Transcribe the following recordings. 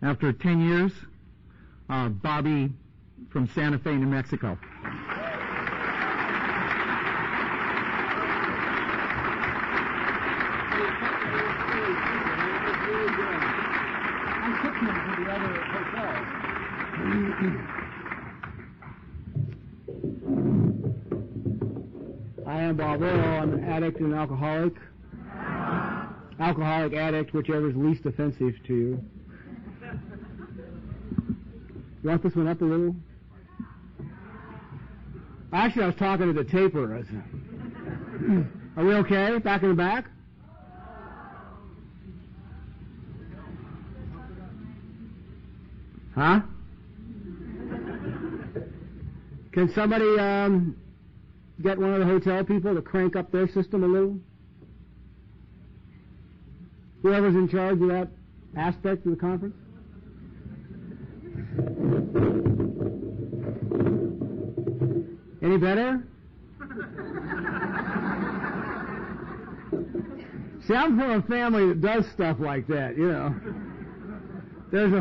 After 10 years, Bobby from Santa Fe, New Mexico. I am Bob Earl. I'm an addict and an alcoholic. Alcoholic, addict, whichever is least offensive to you. You want this one up a little? Actually, I was talking to the taper. Are we okay? Back in the back? Huh? Can somebody get one of the hotel people to crank up their system a little? Whoever's in charge of that aspect of the conference? Any better? See, I'm from a family that does stuff like that, you know. There's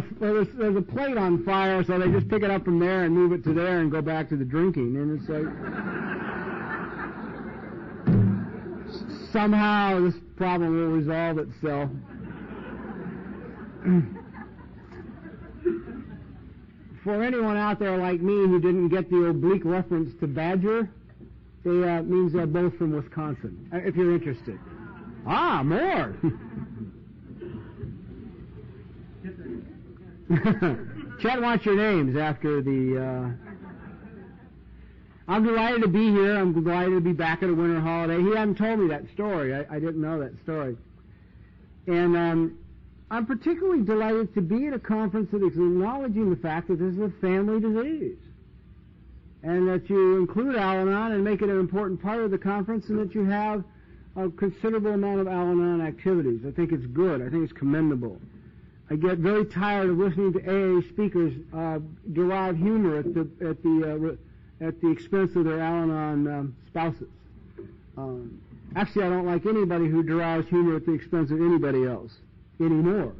a plate on fire, so they just pick it up from there and move it to there and go back to the drinking. And it's like, somehow this problem will resolve itself. For anyone out there like me who didn't get the oblique reference to Badger, it means they're both from Wisconsin, if you're interested. Ah, more! Chet wants your names after the... I'm delighted to be here. I'm delighted to be back at a winter holiday. He hadn't told me that story. I didn't know that story. And I'm particularly delighted to be at a conference that is acknowledging the fact that this is a family disease, and that you include Al-Anon and make it an important part of the conference, and that you have a considerable amount of Al-Anon activities. I think it's good. I think it's commendable. I get very tired of listening to AA speakers derive humor at the expense of their Al-Anon spouses. Actually, I don't like anybody who derives humor at the expense of anybody else anymore.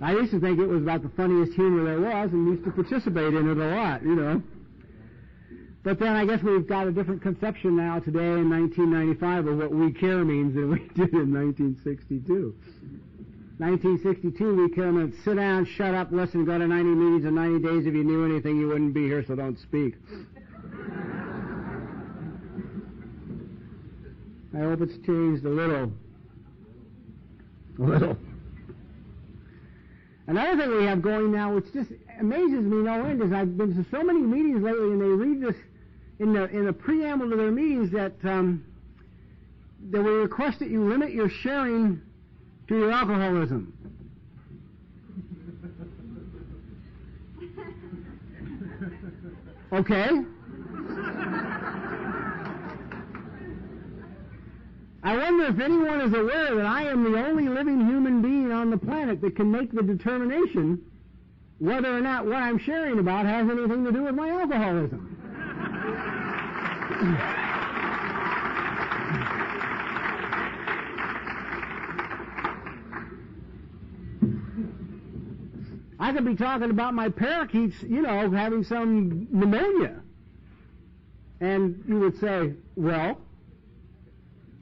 I used to think it was about the funniest humor there was, and used to participate in it a lot, you know. But then I guess we've got a different conception now today in 1995 of what we care means than we did in 1962. 1962, we care meant sit down, shut up, listen, go to 90 meetings in 90 days. If you knew anything, you wouldn't be here, so don't speak. I hope it's changed a little. A little. Another thing we have going now, which just amazes me no end, is I've been to so many meetings lately, and they read this in the preamble to their meetings that we request that you limit your sharing to your alcoholism. Okay. I wonder if anyone is aware that I am the only living human being on the planet that can make the determination whether or not what I'm sharing about has anything to do with my alcoholism. I could be talking about my parakeets, you know, having some pneumonia. And you would say, well,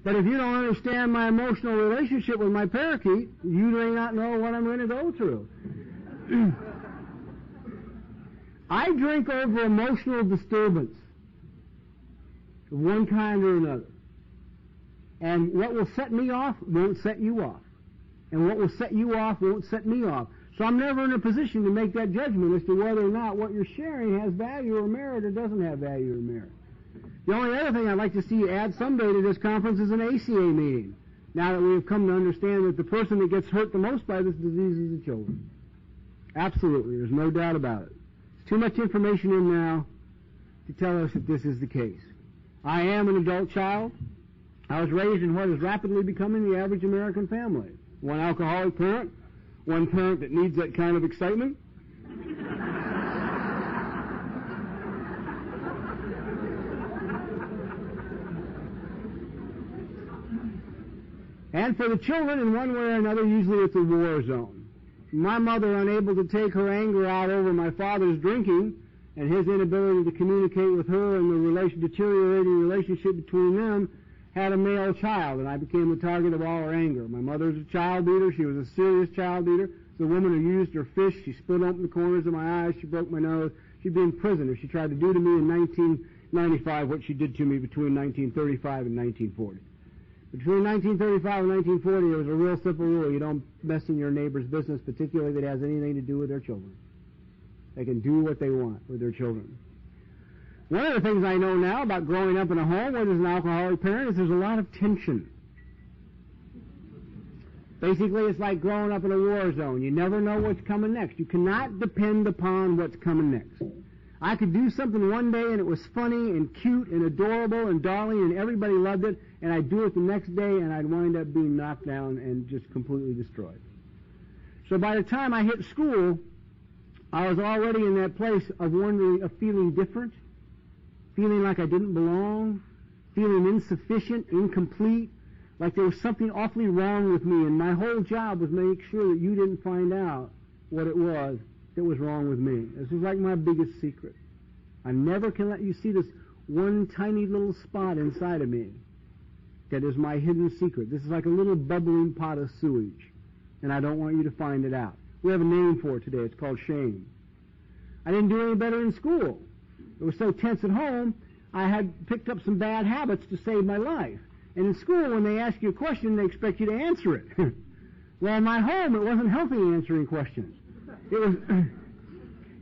but if you don't understand my emotional relationship with my parakeet, you may not know what I'm going to go through. I drink over emotional disturbance of one kind or another. And what will set me off won't set you off. And what will set you off won't set me off. So I'm never in a position to make that judgment as to whether or not what you're sharing has value or merit or doesn't have value or merit. The only other thing I'd like to see you add someday to this conference is an ACA meeting, now that we have come to understand that the person that gets hurt the most by this disease is the children. Absolutely, there's no doubt about it. There's too much information in now to tell us that this is the case. I am an adult child. I was raised in what is rapidly becoming the average American family. One alcoholic parent, one parent that needs that kind of excitement. And for the children, in one way or another, usually it's a war zone. My mother, unable to take her anger out over my father's drinking and his inability to communicate with her and the deteriorating relationship between them, had a male child, and I became the target of all her anger. My mother's a child beater. She was a serious child beater. The woman who used her fist. She split open the corners of my eyes. She broke my nose. She'd be in prison if she tried to do to me in 1995 what she did to me between 1935 and 1940. Between 1935 and 1940, there was a real simple rule. You don't mess in your neighbor's business, particularly if it has anything to do with their children. They can do what they want with their children. One of the things I know now about growing up in a home where there's an alcoholic parent is there's a lot of tension. Basically, it's like growing up in a war zone. You never know what's coming next. You cannot depend upon what's coming next. I could do something one day and it was funny and cute and adorable and darling and everybody loved it, and I'd do it the next day and I'd wind up being knocked down and just completely destroyed. So by the time I hit school, I was already in that place of wondering, of feeling different, feeling like I didn't belong, feeling insufficient, incomplete, like there was something awfully wrong with me, and my whole job was make sure that you didn't find out what it was that was wrong with me. This is like my biggest secret. I never can let you see this one tiny little spot inside of me that is my hidden secret. This is like a little bubbling pot of sewage, and I don't want you to find it out. We have a name for it today. It's called shame. I didn't do any better in school. It was so tense at home, I had picked up some bad habits to save my life. And in school, when they ask you a question, they expect you to answer it. Well, in my home, it wasn't healthy answering questions. It was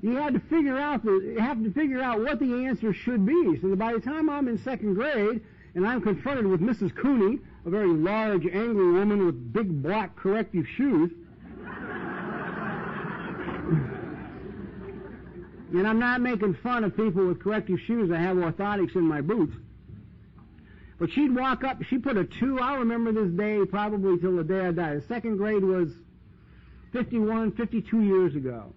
you had to figure out what the answer should be. So that by the time I'm in second grade and I'm confronted with Mrs. Cooney, a very large, angry woman with big black corrective shoes, and I'm not making fun of people with corrective shoes. I have orthotics in my boots. But she'd walk up, she put a 2, I'll remember this day probably till the day I die. The second grade was 52 years ago.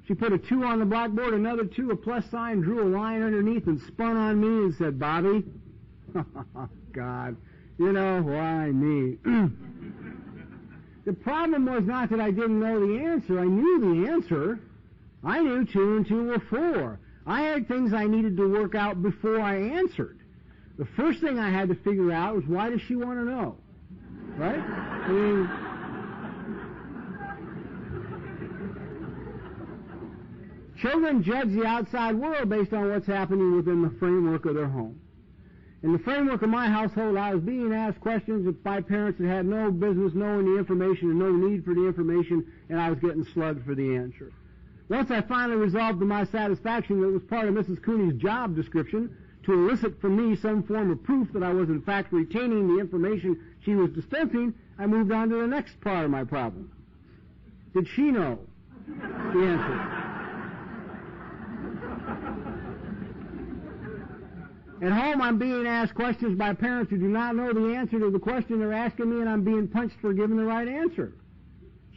She put a 2 on the blackboard, another 2, a plus sign, drew a line underneath, and spun on me and said, "Bobby," God, you know, why me? The problem was not that I didn't know the answer. I knew the answer. I knew 2 and 2 were 4. I had things I needed to work out before I answered. The first thing I had to figure out was, why does she want to know? Right? I mean, children judge the outside world based on what's happening within the framework of their home. In the framework of my household, I was being asked questions by parents that had no business knowing the information and no need for the information, and I was getting slugged for the answer. Once I finally resolved to my satisfaction that it was part of Mrs. Cooney's job description to elicit from me some form of proof that I was in fact retaining the information she was dispensing, I moved on to the next part of my problem. Did she know the answer? At home, I'm being asked questions by parents who do not know the answer to the question they're asking me, and I'm being punched for giving the right answer.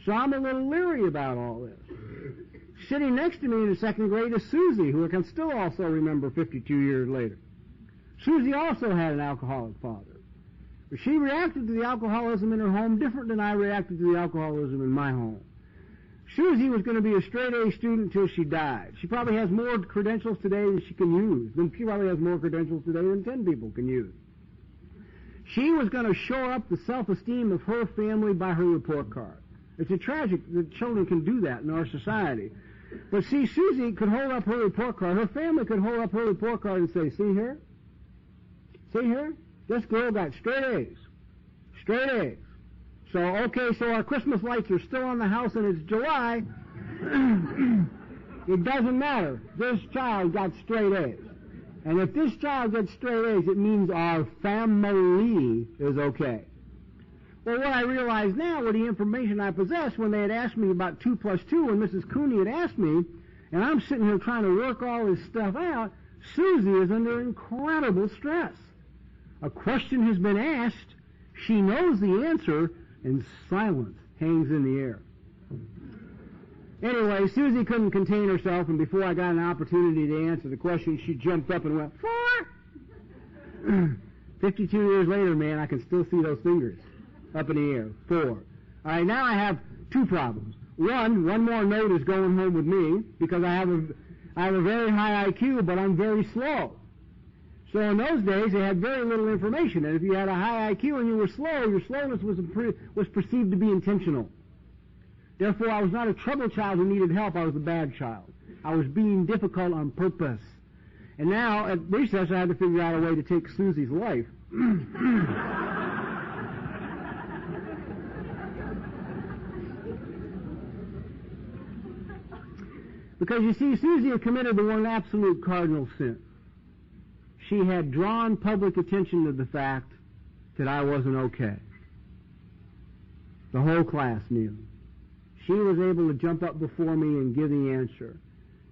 So I'm a little leery about all this. Sitting next to me in the second grade is Susie, who I can still also remember 52 years later. Susie also had an alcoholic father. But she reacted to the alcoholism in her home different than I reacted to the alcoholism in my home. Susie was going to be a straight-A student until she died. She probably has more credentials today than she can use. She probably has more credentials today than 10 people can use. She was going to shore up the self-esteem of her family by her report card. It's a tragic that children can do that in our society. But see, Susie could hold up her report card. Her family could hold up her report card and say, "See here? See here? This girl got straight A's. Straight A's. So, okay, so our Christmas lights are still on the house and it's July. It doesn't matter. This child got straight A's. And if this child gets straight A's, it means our family is okay." Well, what I realize now with the information I possess, when they had asked me about 2 plus 2, when Mrs. Cooney had asked me, and I'm sitting here trying to work all this stuff out, Susie is under incredible stress. A question has been asked, she knows the answer, and silence hangs in the air. Anyway, Susie couldn't contain herself, and before I got an opportunity to answer the question, she jumped up and went, "4!" 52 years later, man, I can still see those fingers. up in the air. 4. All right, now I have 2 problems. One more note is going home with me because I have a very high IQ, but I'm very slow. So in those days, they had very little information, and if you had a high IQ and you were slow, your slowness was perceived to be intentional. Therefore, I was not a trouble child who needed help. I was a bad child. I was being difficult on purpose. And now, at recess, I had to figure out a way to take Susie's life. Because you see, Susie had committed the one absolute cardinal sin. She had drawn public attention to the fact that I wasn't okay. The whole class knew. She was able to jump up before me and give the answer.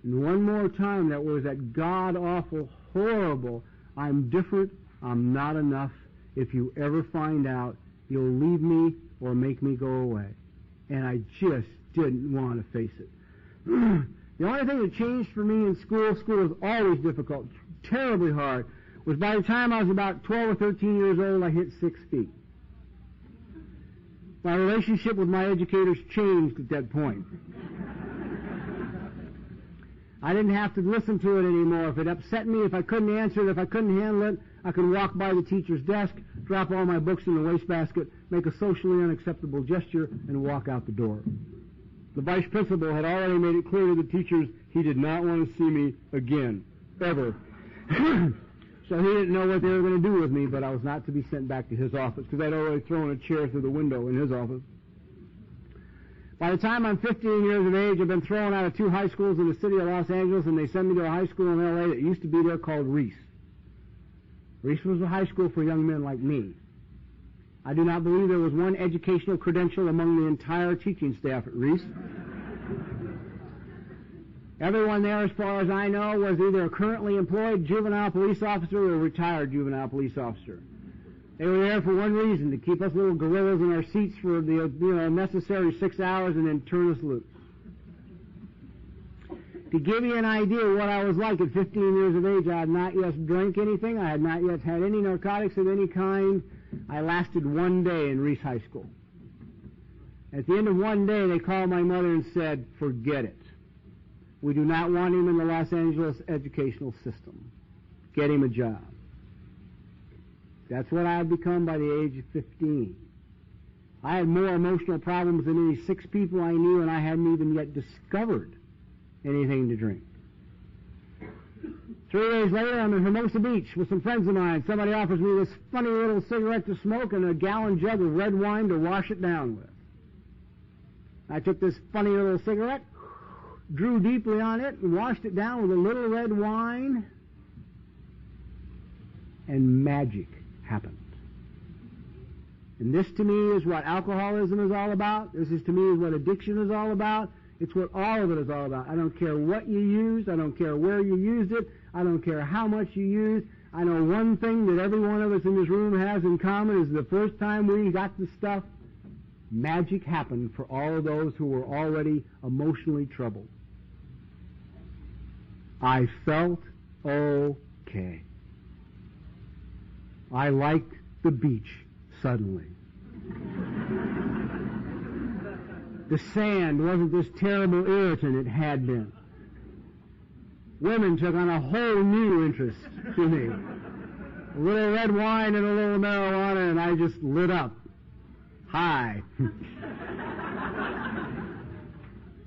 And one more time, that was that god-awful, horrible, I'm different, I'm not enough. If you ever find out, you'll leave me or make me go away. And I just didn't want to face it. The only thing that changed for me in school was always difficult, terribly hard, was by the time I was about 12 or 13 years old, I hit 6 feet. My relationship with my educators changed at that point. I didn't have to listen to it anymore. If it upset me, if I couldn't answer it, if I couldn't handle it, I could walk by the teacher's desk, drop all my books in the wastebasket, make a socially unacceptable gesture, and walk out the door. The vice principal had already made it clear to the teachers he did not want to see me again, ever. So he didn't know what they were going to do with me, but I was not to be sent back to his office because I'd already thrown a chair through the window in his office. By the time I'm 15 years of age, I've been thrown out of 2 high schools in the city of Los Angeles, and they sent me to a high school in L.A. that used to be there called Reese. Reese was a high school for young men like me. I do not believe there was one educational credential among the entire teaching staff at Reese. Everyone there, as far as I know, was either a currently employed juvenile police officer or a retired juvenile police officer. They were there for one reason, to keep us little gorillas in our seats for the necessary 6 hours and then turn us loose. To give you an idea of what I was like at 15 years of age, I had not yet drank anything. I had not yet had any narcotics of any kind. I lasted 1 day in Reese High School. At the end of 1 day, they called my mother and said, forget it. We do not want him in the Los Angeles educational system. Get him a job. That's what I had become by the age of 15. I had more emotional problems than any 6 people I knew, and I hadn't even yet discovered anything to drink. 3 days later, I'm in Hermosa Beach with some friends of mine. Somebody offers me this funny little cigarette to smoke and a gallon jug of red wine to wash it down with. I took this funny little cigarette, drew deeply on it, and washed it down with a little red wine, and magic happened. And this to me is what alcoholism is all about. This is to me is what addiction is all about. It's what all of it is all about. I don't care what you used. I don't care where you used it. I don't care how much you used. I know one thing that every one of us in this room has in common is the first time we got the stuff, magic happened for all of those who were already emotionally troubled. I felt okay. I liked the beach suddenly. The sand wasn't this terrible irritant it had been. Women took on a whole new interest to me. A little red wine and a little marijuana, and I just lit up. Hi.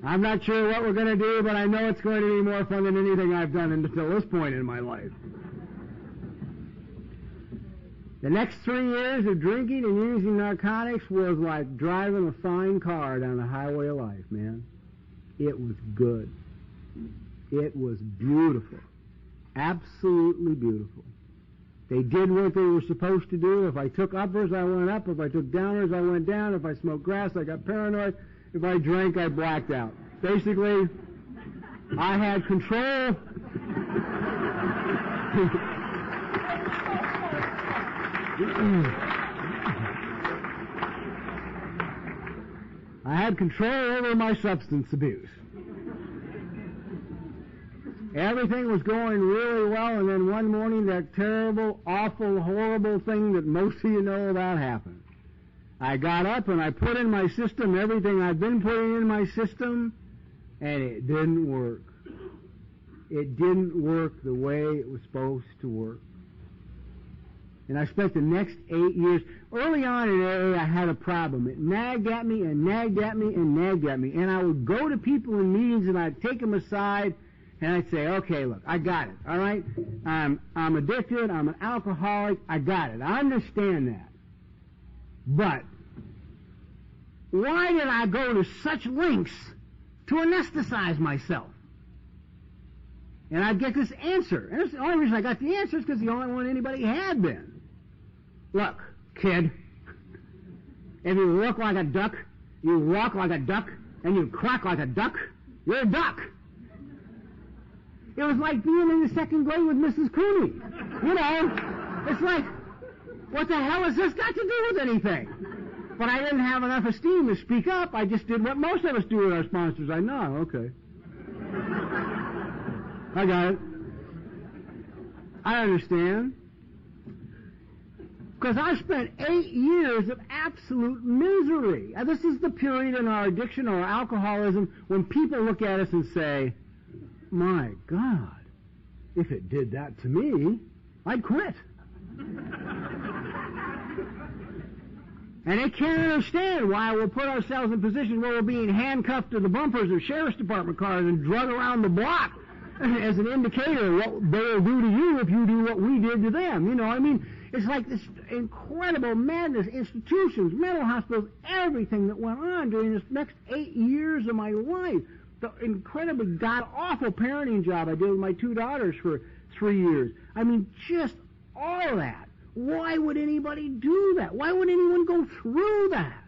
I'm not sure what we're going to do, but I know it's going to be more fun than anything I've done until this point in my life. The next 3 years of drinking and using narcotics was like driving a fine car down the highway of life, man. It was good. It was beautiful. Absolutely beautiful. They did what they were supposed to do. If I took uppers, I went up. If I took downers, I went down. If I smoked grass, I got paranoid. If I drank, I blacked out. Basically, I had control. I had control over my substance abuse. Everything was going really well, and then one morning that terrible, awful, horrible thing that most of you know about happened. I got up and I put in my system everything I've been putting in my system, and it didn't work. It didn't work the way it was supposed to work. And I spent the next 8 years. Early on in AA, I had a problem. It nagged at me and nagged at me and nagged at me. And I would go to people in meetings and I'd take them aside and I'd say, okay, look, I got it, all right? I'm addicted. I'm an alcoholic. I got it. I understand that. But why did I go to such lengths to anesthetize myself? And I'd get this answer. And the only reason I got the answer is because the only one anybody had been. Look, kid, if you look like a duck, you walk like a duck, and you quack like a duck, you're a duck. It was like being in the second grade with Mrs. Cooney. You know, it's like, what the hell has this got to do with anything? But I didn't have enough esteem to speak up. I just did what most of us do with our sponsors. I know, okay. I got it. I understand. Because I spent 8 years of absolute misery. And this is the period in our addiction or our alcoholism when people look at us and say, my God, if it did that to me, I'd quit. And they can't understand why we'll put ourselves in positions where we're being handcuffed to the bumpers of sheriff's department cars and drug around the block as an indicator of what they'll do to you if you do what we did to them. You know, I mean, it's like this incredible madness, institutions, mental hospitals, everything that went on during this next 8 years of my life. The incredibly god-awful parenting job I did with my 2 daughters for 3 years. I mean, just all of that. Why would anybody do that? Why would anyone go through that?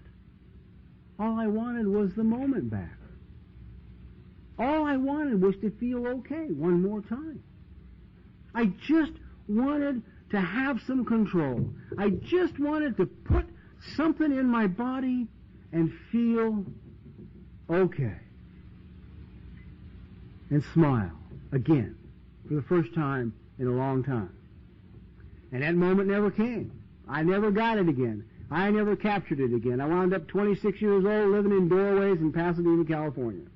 All I wanted was the moment back. All I wanted was to feel okay one more time. I just wanted to have some control. I just wanted to put something in my body and feel okay. And smile again for the first time in a long time. And that moment never came. I never got it again. I never captured it again. I wound up 26 years old living in doorways in Pasadena, California.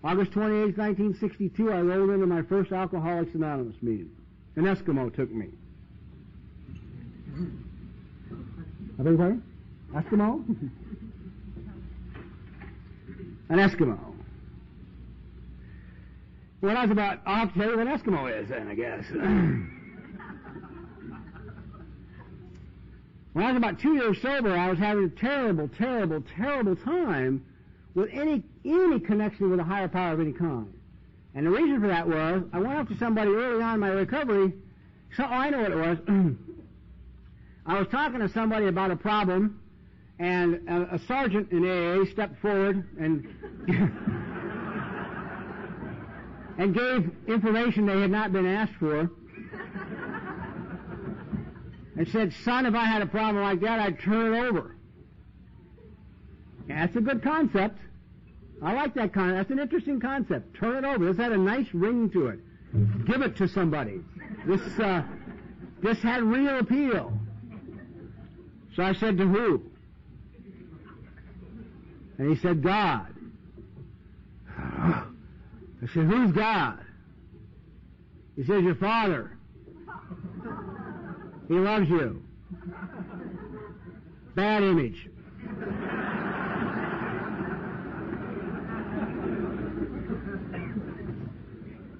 August 28, 1962, I rolled into my first Alcoholics Anonymous meeting. An Eskimo took me. I beg your pardon? Eskimo? An Eskimo. Well, that's about, I'll have to tell you what an Eskimo is then, I guess. When I was about 2 years sober, I was having a terrible, terrible, terrible time with any connection with a higher power of any kind. And the reason for that was, I went up to somebody early on in my recovery, I know what it was. I was talking to somebody about a problem, and a sergeant in AA stepped forward and and gave information they had not been asked for, and said, son, if I had a problem like that, I'd turn it over. Yeah, that's a good concept. I like that concept. That's an interesting concept. Turn it over. This had a nice ring to it. Give it to somebody. This had real appeal. So I said, to who? And he said, God. I said, who's God? He says, your Father. He loves you. Bad image.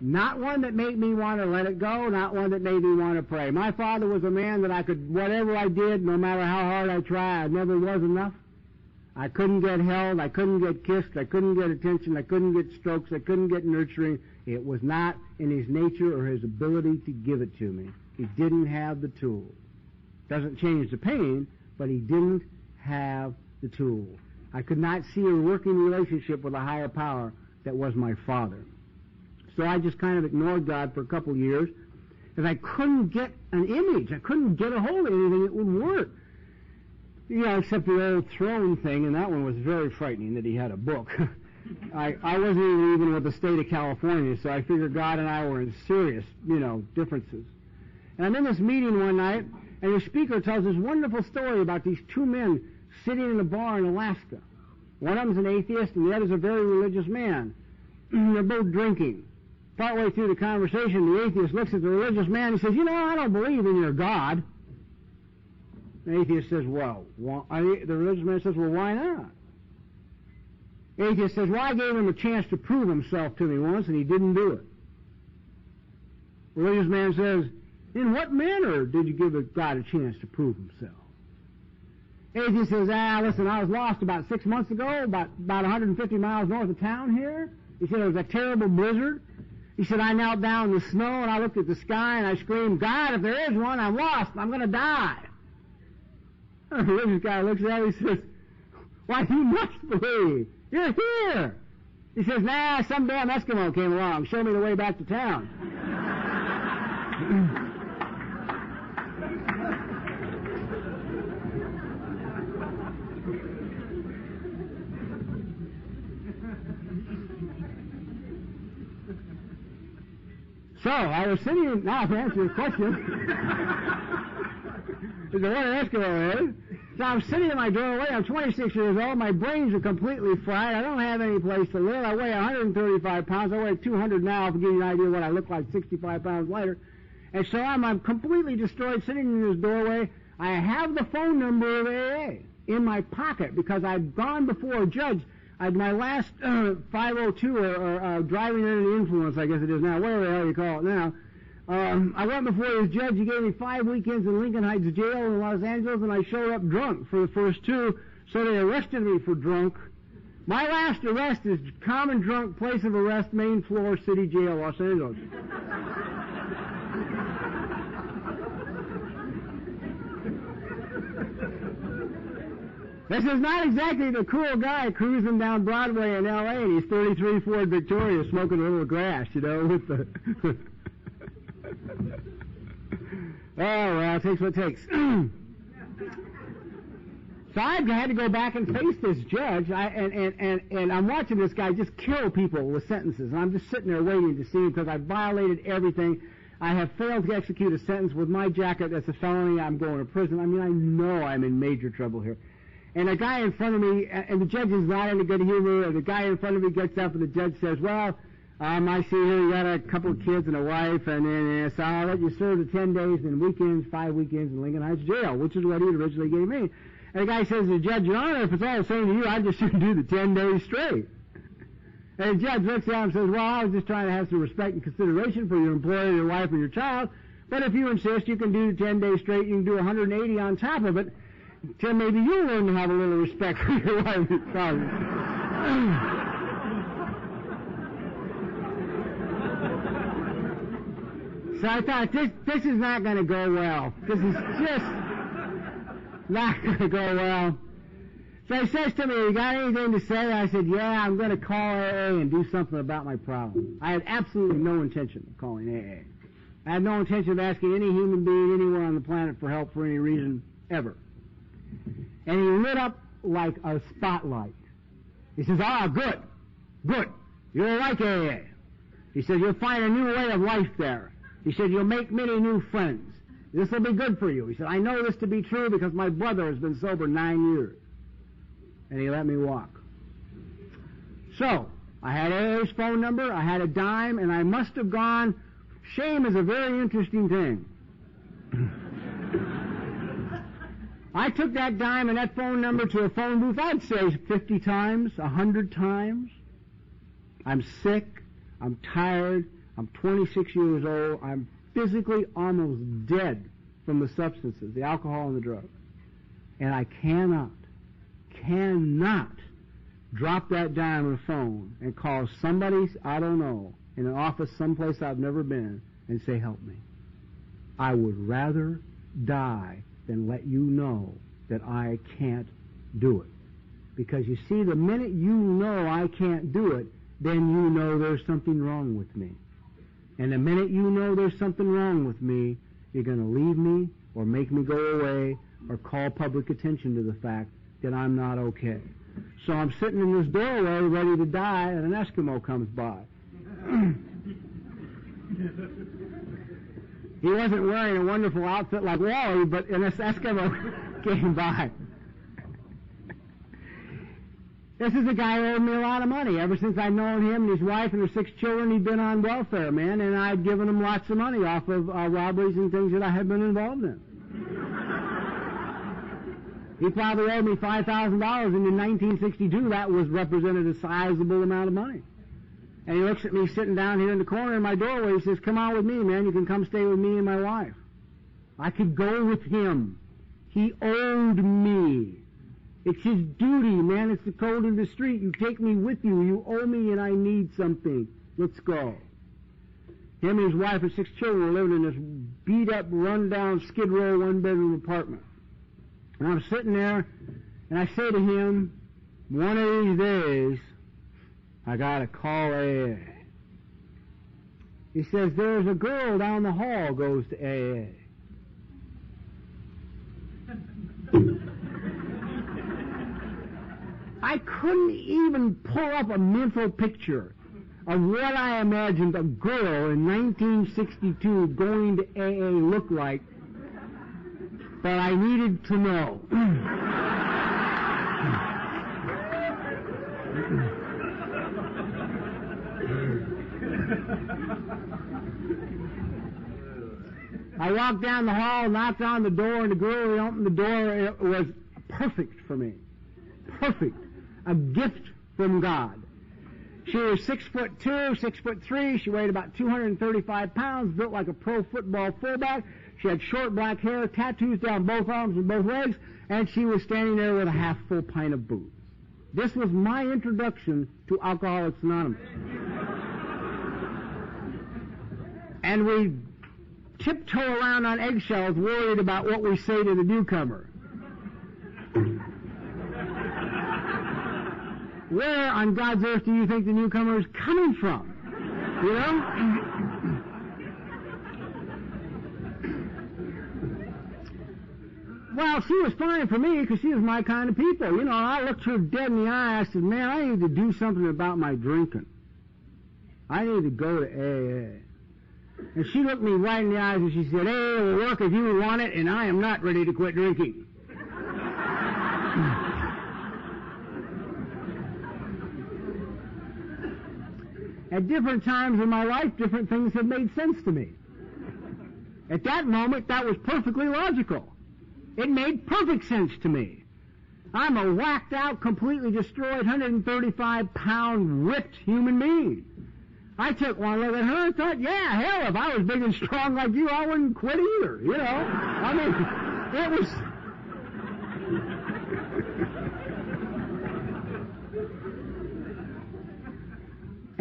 Not one that made me want to let it go, not one that made me want to pray. My father was a man that I could, whatever I did, no matter how hard I tried, it never was enough. I couldn't get held, I couldn't get kissed, I couldn't get attention, I couldn't get strokes, I couldn't get nurturing. It was not in his nature or his ability to give it to me. He didn't have the tool. Doesn't change the pain, but he didn't have the tool. I could not see a working relationship with a higher power that was my father. So I just kind of ignored God for a couple of years, because I couldn't get an image. I couldn't get a hold of anything that would work. You know, except the old throne thing, and that one was very frightening that he had a book. I wasn't even with the state of California, so I figured God and I were in serious, differences. And I'm in this meeting one night, and the speaker tells this wonderful story about these two men sitting in a bar in Alaska. One of them's an atheist and the other's a very religious man. They're both drinking. Partway through the conversation, the atheist looks at the religious man and says, "You know, I don't believe in your God." The atheist says, "Well, the religious man says, well, why not?" The atheist says, "Well, I gave him a chance to prove himself to me once and he didn't do it." The religious man says, "In what manner did you give God a chance to prove himself?" The atheist says, "Listen, I was lost about 6 months ago, about 150 miles north of town here." He said, "It was a terrible blizzard." He said, "I knelt down in the snow and I looked at the sky and I screamed, 'God, if there is one, I'm lost. I'm going to die.'" The religious guy looks at him and he says, "Why, you must believe. You're here." He says, "Nah, some damn Eskimo came along. Showed me the way back to town." So, I was sitting, now to answer your question, is what an Eskimo is. So I'm sitting in my doorway, I'm 26 years old, my brains are completely fried, I don't have any place to live, I weigh 135 pounds, I weigh 200 now, to give you an idea of what I look like 65 pounds later. And so I'm completely destroyed, sitting in this doorway. I have the phone number of AA in my pocket because I've gone before a judge. My last 502 or driving under the influence, I guess it is now, whatever the hell you call it now. I went before this judge. He gave me 5 weekends in Lincoln Heights Jail in Los Angeles, and I showed up drunk for the first 2, so they arrested me for drunk. My last arrest is common drunk, place of arrest, main floor, City Jail, Los Angeles. This is not exactly the cool guy cruising down Broadway in L.A. and he's 33 Ford Victoria smoking a little grass, you know, with the... Oh, well, it takes what it takes. So I had to go back and face this judge, and I'm watching this guy just kill people with sentences, and I'm just sitting there waiting to see him because I violated everything. I have failed to execute a sentence with my jacket. That's a felony. I'm going to prison. I mean, I know I'm in major trouble here. And a guy in front of me, and the judge is not in a good humor, and the guy in front of me gets up and the judge says, "Well, I see here you got a couple of kids and a wife, and then so I'll let you serve the 10 days and weekends, 5 weekends in Lincoln Heights Jail," which is what he originally gave me. And the guy says to the judge, "Your Honor, if it's all the same to you, I just shouldn't do the 10 days straight." And the judge looks at him and says, "Well, I was just trying to have some respect and consideration for your employer, your wife, and your child, but if you insist, you can do 10 days straight, you can do 180 on top of it, till maybe you'll learn to have a little respect for your wife and your child." So I thought, this is not going to go well. This is just not going to go well. So he says to me, "You got anything to say?" I said, "Yeah, I'm going to call AA and do something about my problem." I had absolutely no intention of calling AA. I had no intention of asking any human being anywhere on the planet for help for any reason, ever. And he lit up like a spotlight. He says, good. You'll like AA. He said, "You'll find a new way of life there." He said, "You'll make many new friends. This will be good for you." He said, "I know this to be true because my brother has been sober 9 years." And he let me walk. So, I had AA's phone number, I had a dime, and I must have gone, shame is a very interesting thing. I took that dime and that phone number to a phone booth, I'd say 50 times, 100 times. I'm sick, I'm tired, I'm 26 years old, I'm physically almost dead from the substances, the alcohol and the drugs. And I cannot drop that dime on the phone and call somebody, I don't know, in an office someplace I've never been and say, "Help me." I would rather die than let you know that I can't do it. Because you see, the minute you know I can't do it, then you know there's something wrong with me. And the minute you know there's something wrong with me, you're going to leave me or make me go away or call public attention to the fact that I'm not okay. So I'm sitting in this doorway ready to die, and an Eskimo comes by. He wasn't wearing a wonderful outfit like Wally, but an Eskimo came by. This is a guy who owed me a lot of money. Ever since I'd known him and his wife and their 6 children, he'd been on welfare, man, and I'd given him lots of money off of robberies and things that I had been involved in. He probably owed me $5,000, and in 1962 that was represented a sizable amount of money. And he looks at me sitting down here in the corner in my doorway. He says, "Come on with me, man. You can come stay with me and my wife." I could go with him. He owed me. It's his duty, man. It's the code of the street. You take me with you. You owe me and I need something. Let's go. Him and his wife and 6 children were living in this beat-up, run-down, Skid Row, one-bedroom apartment. And I'm sitting there, and I say to him, one of these days, I gotta call AA. He says, "There's a girl down the hall goes to AA." I couldn't even pull up a mental picture of what I imagined a girl in 1962 going to AA looked like, but I needed to know. I walked down the hall, knocked on the door, and the girl who opened the door was perfect for me. Perfect. A gift from God. She was 6'2", 6'3". She weighed about 235 pounds, built like a pro football fullback. She had short black hair, tattoos down both arms and both legs, and she was standing there with a half-full pint of booze. This was my introduction to Alcoholics Anonymous. And we tiptoe around on eggshells, worried about what we say to the newcomer. Where on God's earth do you think the newcomer is coming from? You know? Well, she was fine for me because she was my kind of people. You know, I looked her dead in the eye. I said, "Man, I need to do something about my drinking. I need to go to AA." And she looked me right in the eyes and she said, "AA will work if you want it, and I am not ready to quit drinking." At different times in my life, different things have made sense to me. At that moment, that was perfectly logical. It made perfect sense to me. I'm a whacked out, completely destroyed, 135-pound, ripped human being. I took one look at her and thought, yeah, hell, if I was big and strong like you, I wouldn't quit either, you know. I mean, it was...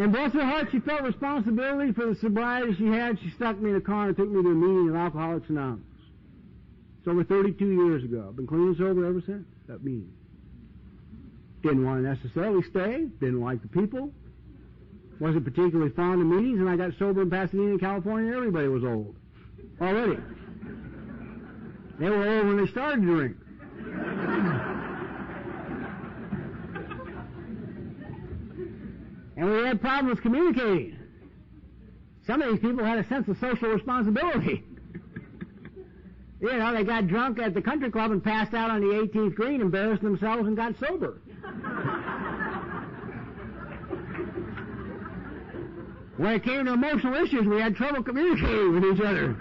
And bless her heart, she felt responsibility for the sobriety she had. She stuck me in a car and took me to a meeting of Alcoholics Anonymous. It's over 32 years ago. I've been clean and sober ever since that meeting. Didn't want to necessarily stay. Didn't like the people. Wasn't particularly fond of meetings, and I got sober in Pasadena, California. Everybody was old already. They were old when they started to drink. And we had problems communicating. Some of these people had a sense of social responsibility. You know, they got drunk at the country club and passed out on the 18th green, embarrassed themselves, and got sober. When it came to emotional issues, we had trouble communicating with each other.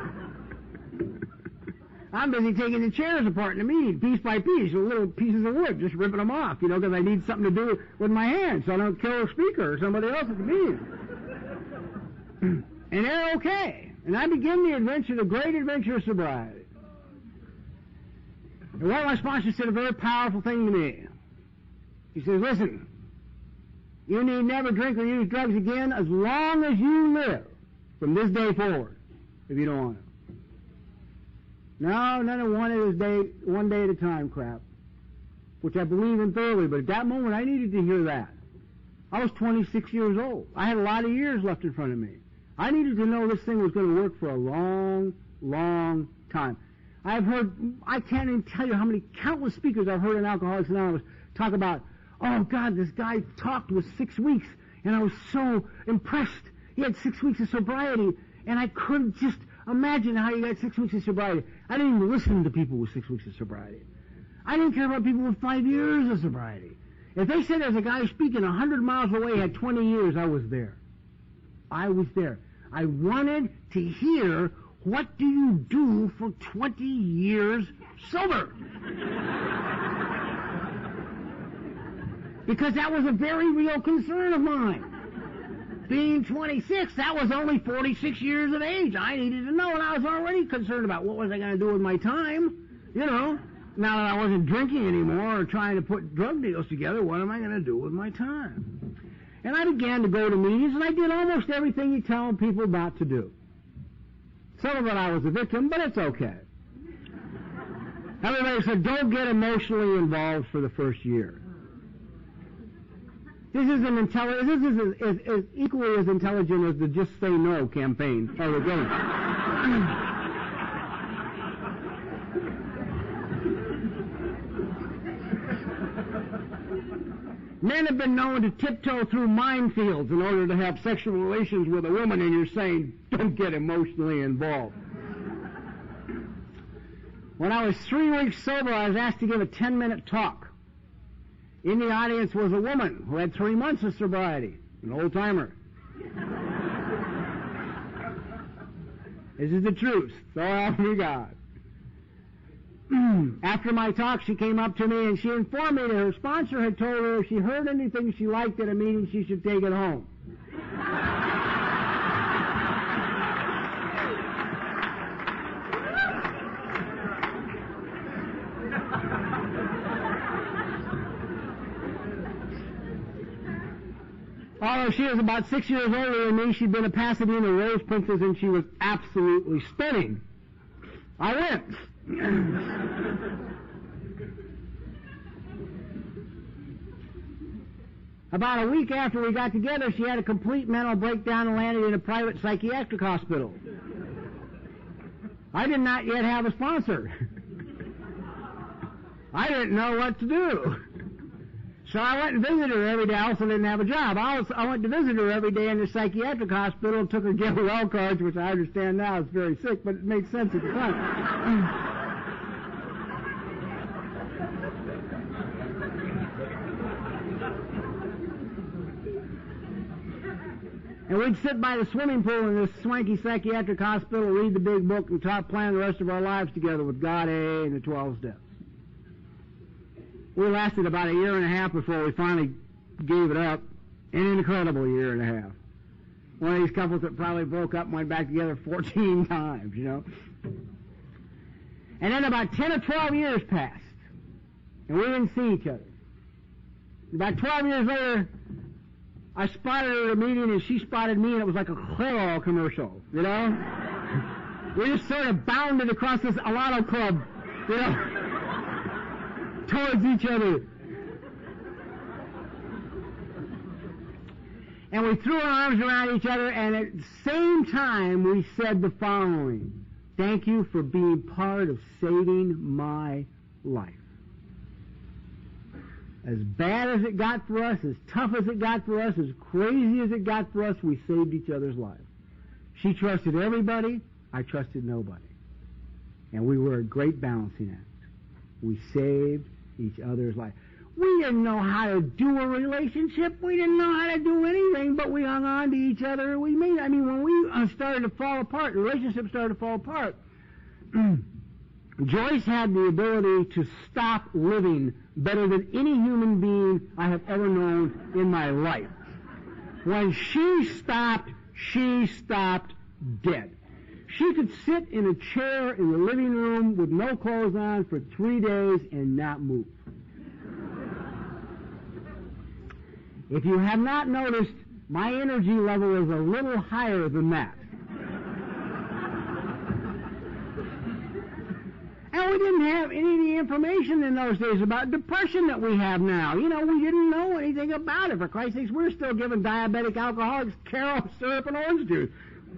I'm busy taking the chairs apart in the meeting, piece by piece, with little pieces of wood, just ripping them off, you know, because I need something to do with my hands so I don't kill a speaker or somebody else at the meeting. And they're okay. And I begin the adventure, the great adventure of sobriety. And one of my sponsors said a very powerful thing to me. He says, "Listen, you need never drink or use drugs again as long as you live from this day forward, if you don't want to. No, none of one day at a time crap," which I believe in thoroughly, but at that moment I needed to hear that. I was 26 years old. I had a lot of years left in front of me. I needed to know this thing was going to work for a long, long time. I can't even tell you how many countless speakers I've heard in Alcoholics Anonymous talk about, "Oh God, this guy talked with 6 weeks, and I was so impressed. He had 6 weeks of sobriety, and I couldn't just imagine how he got 6 weeks of sobriety." I didn't even listen to people with 6 weeks of sobriety. I didn't care about people with 5 years of sobriety. If they said there's a guy speaking 100 miles away had 20 years, I was there. I was there. I wanted to hear, what do you do for 20 years sober? Because that was a very real concern of mine. Being 26, that was only 46 years of age. I needed to know, and I was already concerned about what was I going to do with my time, you know. Now that I wasn't drinking anymore or trying to put drug deals together, what am I going to do with my time? And I began to go to meetings, and I did almost everything you tell people not to do. Some of it I was a victim, but it's okay. Everybody said, don't get emotionally involved for the first year. This is equally as intelligent as the Just Say No campaign of the government. Men have been known to tiptoe through minefields in order to have sexual relations with a woman, and you're saying, don't get emotionally involved. When I was 3 weeks sober, I was asked to give a 10-minute talk. In the audience was a woman who had 3 months of sobriety, an old-timer. This is the truth. So help me God. After my talk, she came up to me and she informed me that her sponsor had told her if she heard anything she liked at a meeting, she should take it home. Although she was about 6 years older than me, she'd been a Pasadena Rose Princess, and she was absolutely stunning. I went. About a week after we got together, she had a complete mental breakdown and landed in a private psychiatric hospital. I did not yet have a sponsor. I didn't know what to do. So I went and visited her every day. I also didn't have a job. I went to visit her every day in the psychiatric hospital and took her get well cards, which I understand now is very sick, but it made sense at the time. And we'd sit by the swimming pool in this swanky psychiatric hospital, read the big book, and plan the rest of our lives together with God, AA, and the 12 steps. We lasted about a year and a half before we finally gave it up. An incredible year and a half. One of these couples that probably broke up and went back together 14 times, you know. And then about 10 or 12 years passed, and we didn't see each other. About 12 years later, I spotted her at a meeting, and she spotted me, and it was like a Clairol commercial, you know. We just sort of bounded across this Alano Club, you know, towards each other. And we threw our arms around each other, and at the same time we said the following: thank you for being part of saving my life. As bad as it got for us, as tough as it got for us, as crazy as it got for us, we saved each other's lives. She trusted everybody, I trusted nobody. And we were a great balancing act. We saved each other's life. We didn't know how to do a relationship. We didn't know how to do anything, but we hung on to each other. When we started to fall apart, the relationship started to fall apart, Joyce had the ability to stop living better than any human being I have ever known in my life. When she stopped dead. She could sit in a chair in the living room with no clothes on for 3 days and not move. If you have not noticed, my energy level is a little higher than that. And we didn't have any of the information in those days about depression that we have now. You know, we didn't know anything about it. For Christ's sakes, we're still giving diabetic alcoholics carob syrup and orange juice,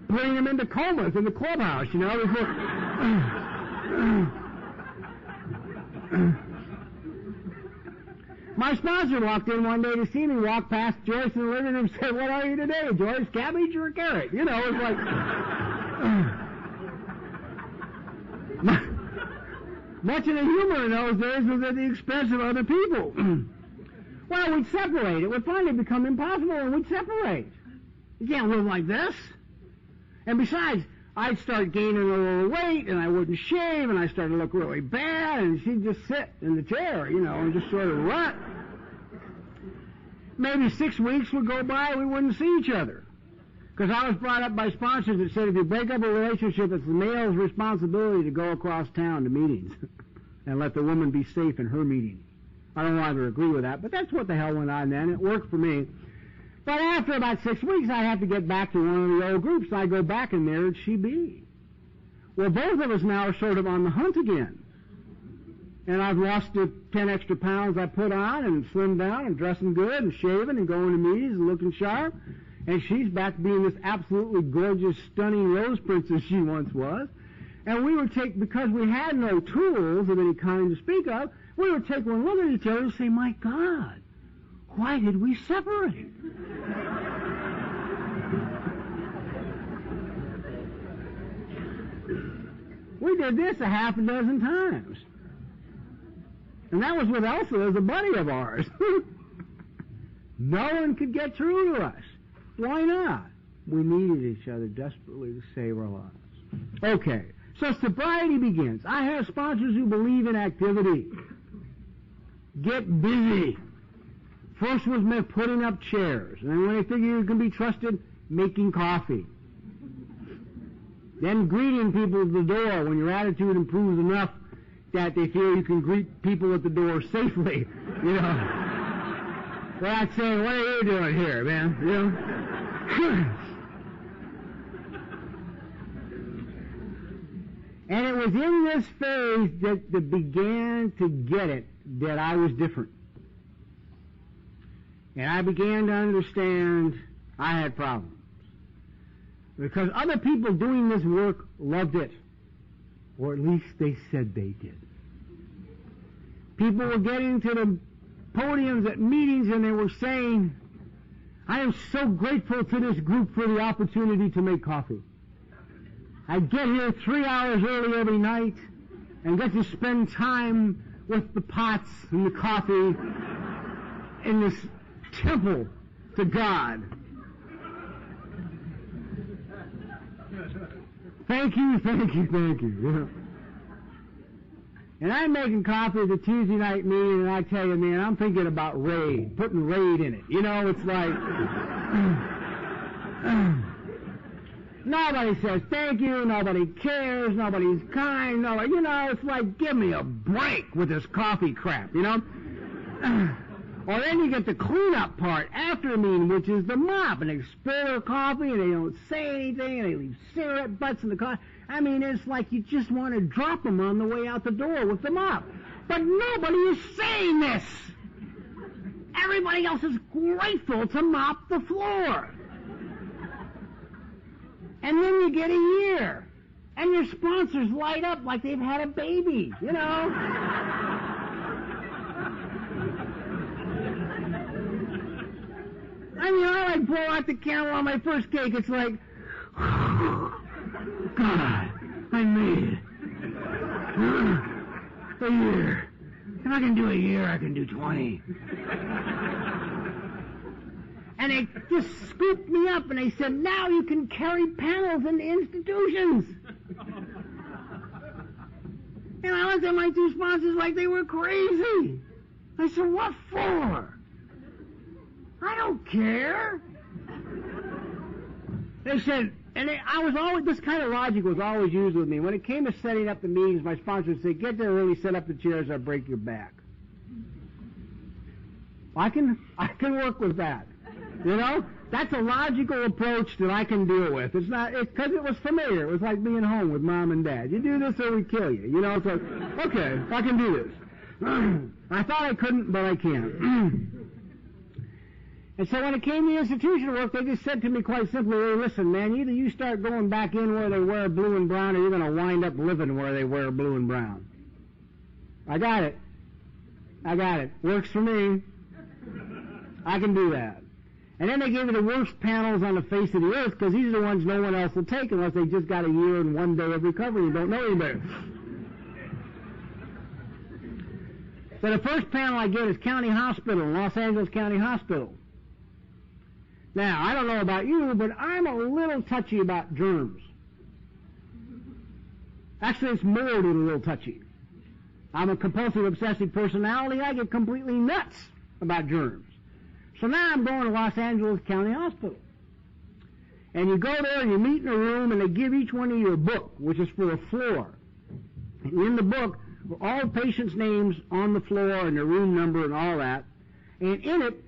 putting them into comas in the clubhouse, you know. My sponsor walked in one day to see me, walked past Joyce in the living room and said, "What are you today, Joyce? Cabbage or a carrot?" You know, it's like... Much of the humor in those days was at the expense of other people. Well, we'd separate. It would finally become impossible, and we'd separate. You can't live like this. And besides, I'd start gaining a little weight, and I wouldn't shave, and I started to look really bad, and she'd just sit in the chair, and just sort of rut. Maybe 6 weeks would go by, we wouldn't see each other. Because I was brought up by sponsors that said if you break up a relationship, it's the male's responsibility to go across town to meetings and let the woman be safe in her meeting. I don't either agree with that, but that's what the hell went on then. It worked for me. But after about 6 weeks, I had to get back to one of the old groups. I go back, and there'd she be. Well, both of us now are sort of on the hunt again. And I've lost the 10 extra pounds I put on, and slimmed down, and dressing good, and shaving, and going to meetings, and looking sharp. And she's back to being this absolutely gorgeous, stunning rose princess she once was. And we would take, because we had no tools of any kind to speak of, we would take one look at each other and say, my God, why did we separate? We did this a half a dozen times. And that was with Elsa as a buddy of ours. No one could get through to us. Why not? We needed each other desperately to save our lives. Okay, so sobriety begins. I have sponsors who believe in activity. Get busy. First was meant putting up chairs, and then when they figure you can be trusted, making coffee. Then greeting people at the door when your attitude improves enough that they feel you can greet people at the door safely, Without saying, what are you doing here, man, And it was in this phase that began to get it that I was different. And I began to understand I had problems. Because other people doing this work loved it. Or at least they said they did. People were getting to the podiums at meetings and they were saying, I am so grateful to this group for the opportunity to make coffee. I get here 3 hours early every night and get to spend time with the pots and the coffee in this temple to God. Thank you, thank you, thank you. And I'm making coffee at the Tuesday night meeting, and I tell you, man, I'm thinking about Raid, putting Raid in it. It's like, nobody says thank you, nobody cares, nobody's kind, nobody, it's like, give me a break with this coffee crap, Or then you get the cleanup part after the meeting, which is the mop, and they spill their coffee, and they don't say anything, and they leave cigarette butts in the coffee. I mean, it's like you just want to drop them on the way out the door with the mop. But nobody is saying this. Everybody else is grateful to mop the floor. And then you get a year, and your sponsors light up like they've had a baby, I mean, I blow out the candle on my first cake. It's like, God, I made it. A year. If I can do a year, I can do 20. And they just scooped me up and they said, now you can carry panels into institutions. And I looked at my two sponsors like they were crazy. I said, what for? I don't care. They said, I was always, this kind of logic was always used with me. When it came to setting up the meetings, my sponsor would say, get there early, set up the chairs, or break your back. I can work with that. That's a logical approach that I can deal with. It's because it was familiar. It was like being home with mom and dad. You do this or we kill you. It's like, okay, I can do this. I thought I couldn't, but I can. And so when it came to institutional work, they just said to me quite simply, hey, listen, man, either you start going back in where they wear blue and brown, or you're going to wind up living where they wear blue and brown. I got it. Works for me. I can do that. And then they gave me the worst panels on the face of the earth, because these are the ones no one else will take unless they just got a year and 1 day of recovery and don't know any better. So the first panel I get is County Hospital, Los Angeles County Hospital. Now, I don't know about you, but I'm a little touchy about germs. Actually, it's more than a little touchy. I'm a compulsive obsessive personality. I get completely nuts about germs. So now I'm going to Los Angeles County Hospital. And you go there and you meet in a room and they give each one of you a book, which is for a floor. And in the book are all the patients' names on the floor and their room number and all that. And in it,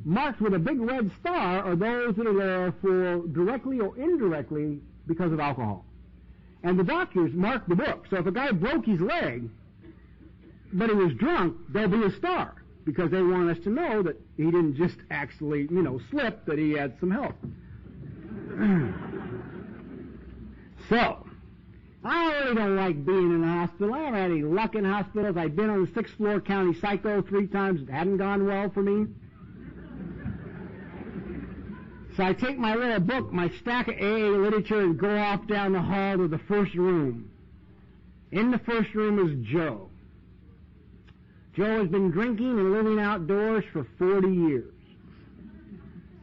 marked with a big red star, are those that are there for directly or indirectly because of alcohol. And the doctors mark the book. So if a guy broke his leg, but he was drunk, there'll be a star, because they want us to know that he didn't just actually, slip, that he had some help. So, I really don't like being in the hospital. I haven't had any luck in hospitals. I've been on the 6th floor county psycho 3 times. It hadn't gone well for me. So I take my little book, my stack of AA literature, and go off down the hall to the first room. In the first room is Joe. Joe has been drinking and living outdoors for 40 years.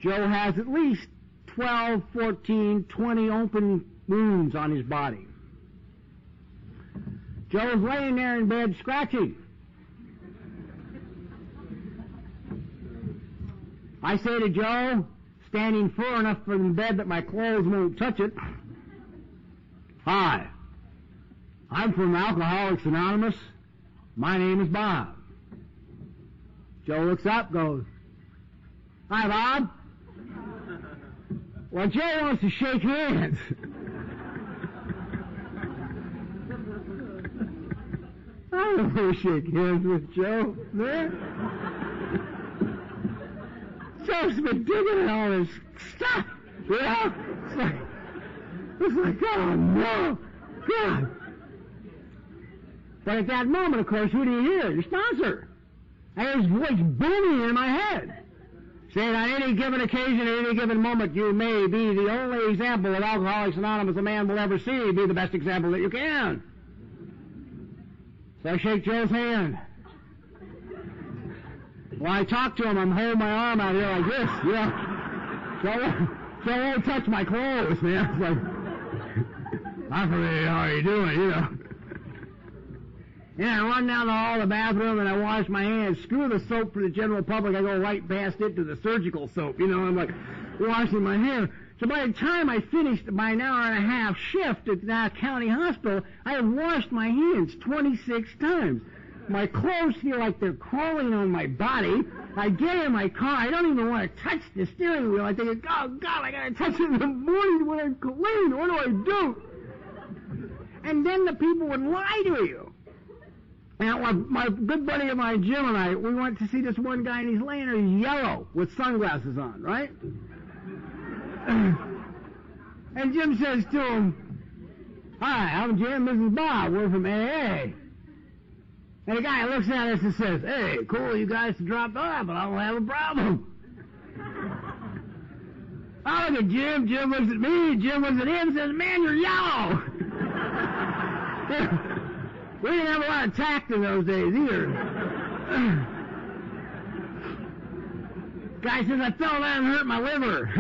Joe has at least 12, 14, 20 open wounds on his body. Joe is laying there in bed scratching. I say to Joe, standing far enough from the bed that my clothes won't touch it, "Hi, I'm from Alcoholics Anonymous. My name is Bob." Joe looks up, goes, "Hi, Bob." Well, Joe wants to shake hands. I don't want to shake hands with Joe, man. Joe's been digging all this stuff, It's like, oh no, God. But at that moment, of course, who do you hear? Your sponsor. I hear his voice booming in my head, saying, "On any given occasion, at any given moment, you may be the only example of Alcoholics Anonymous a man will ever see. Be the best example that you can." So I shake Joe's hand. When I talk to him, I'm holding my arm out here like this, So I won't touch my clothes, man. It's like, "I really how are you doing, And I run down the hall to the bathroom and I wash my hands. Screw the soap for the general public. I go right past it to the surgical soap. I'm like washing my hands. So by the time I finished my an hour and a half shift at the county hospital, I have washed my hands 26 times. My clothes feel like they're crawling on my body. I get in my car. I don't even want to touch the steering wheel. I think, oh, God, I got to touch it in the morning when I'm clean. What do I do? And then the people would lie to you. Now, my good buddy of mine, Jim, and I, we went to see this one guy, and he's laying there, he's yellow, with sunglasses on, right? And Jim says to him, "Hi, I'm Jim, this is Bob, we're from AA." And the guy looks at us and says, "Hey, cool, you guys to drop by, but I don't have a problem." I look at Jim, Jim looks at me, Jim looks at him and says, "Man, you're yellow." We didn't have a lot of tact in those days either. Guy says, "I fell down and hurt my liver."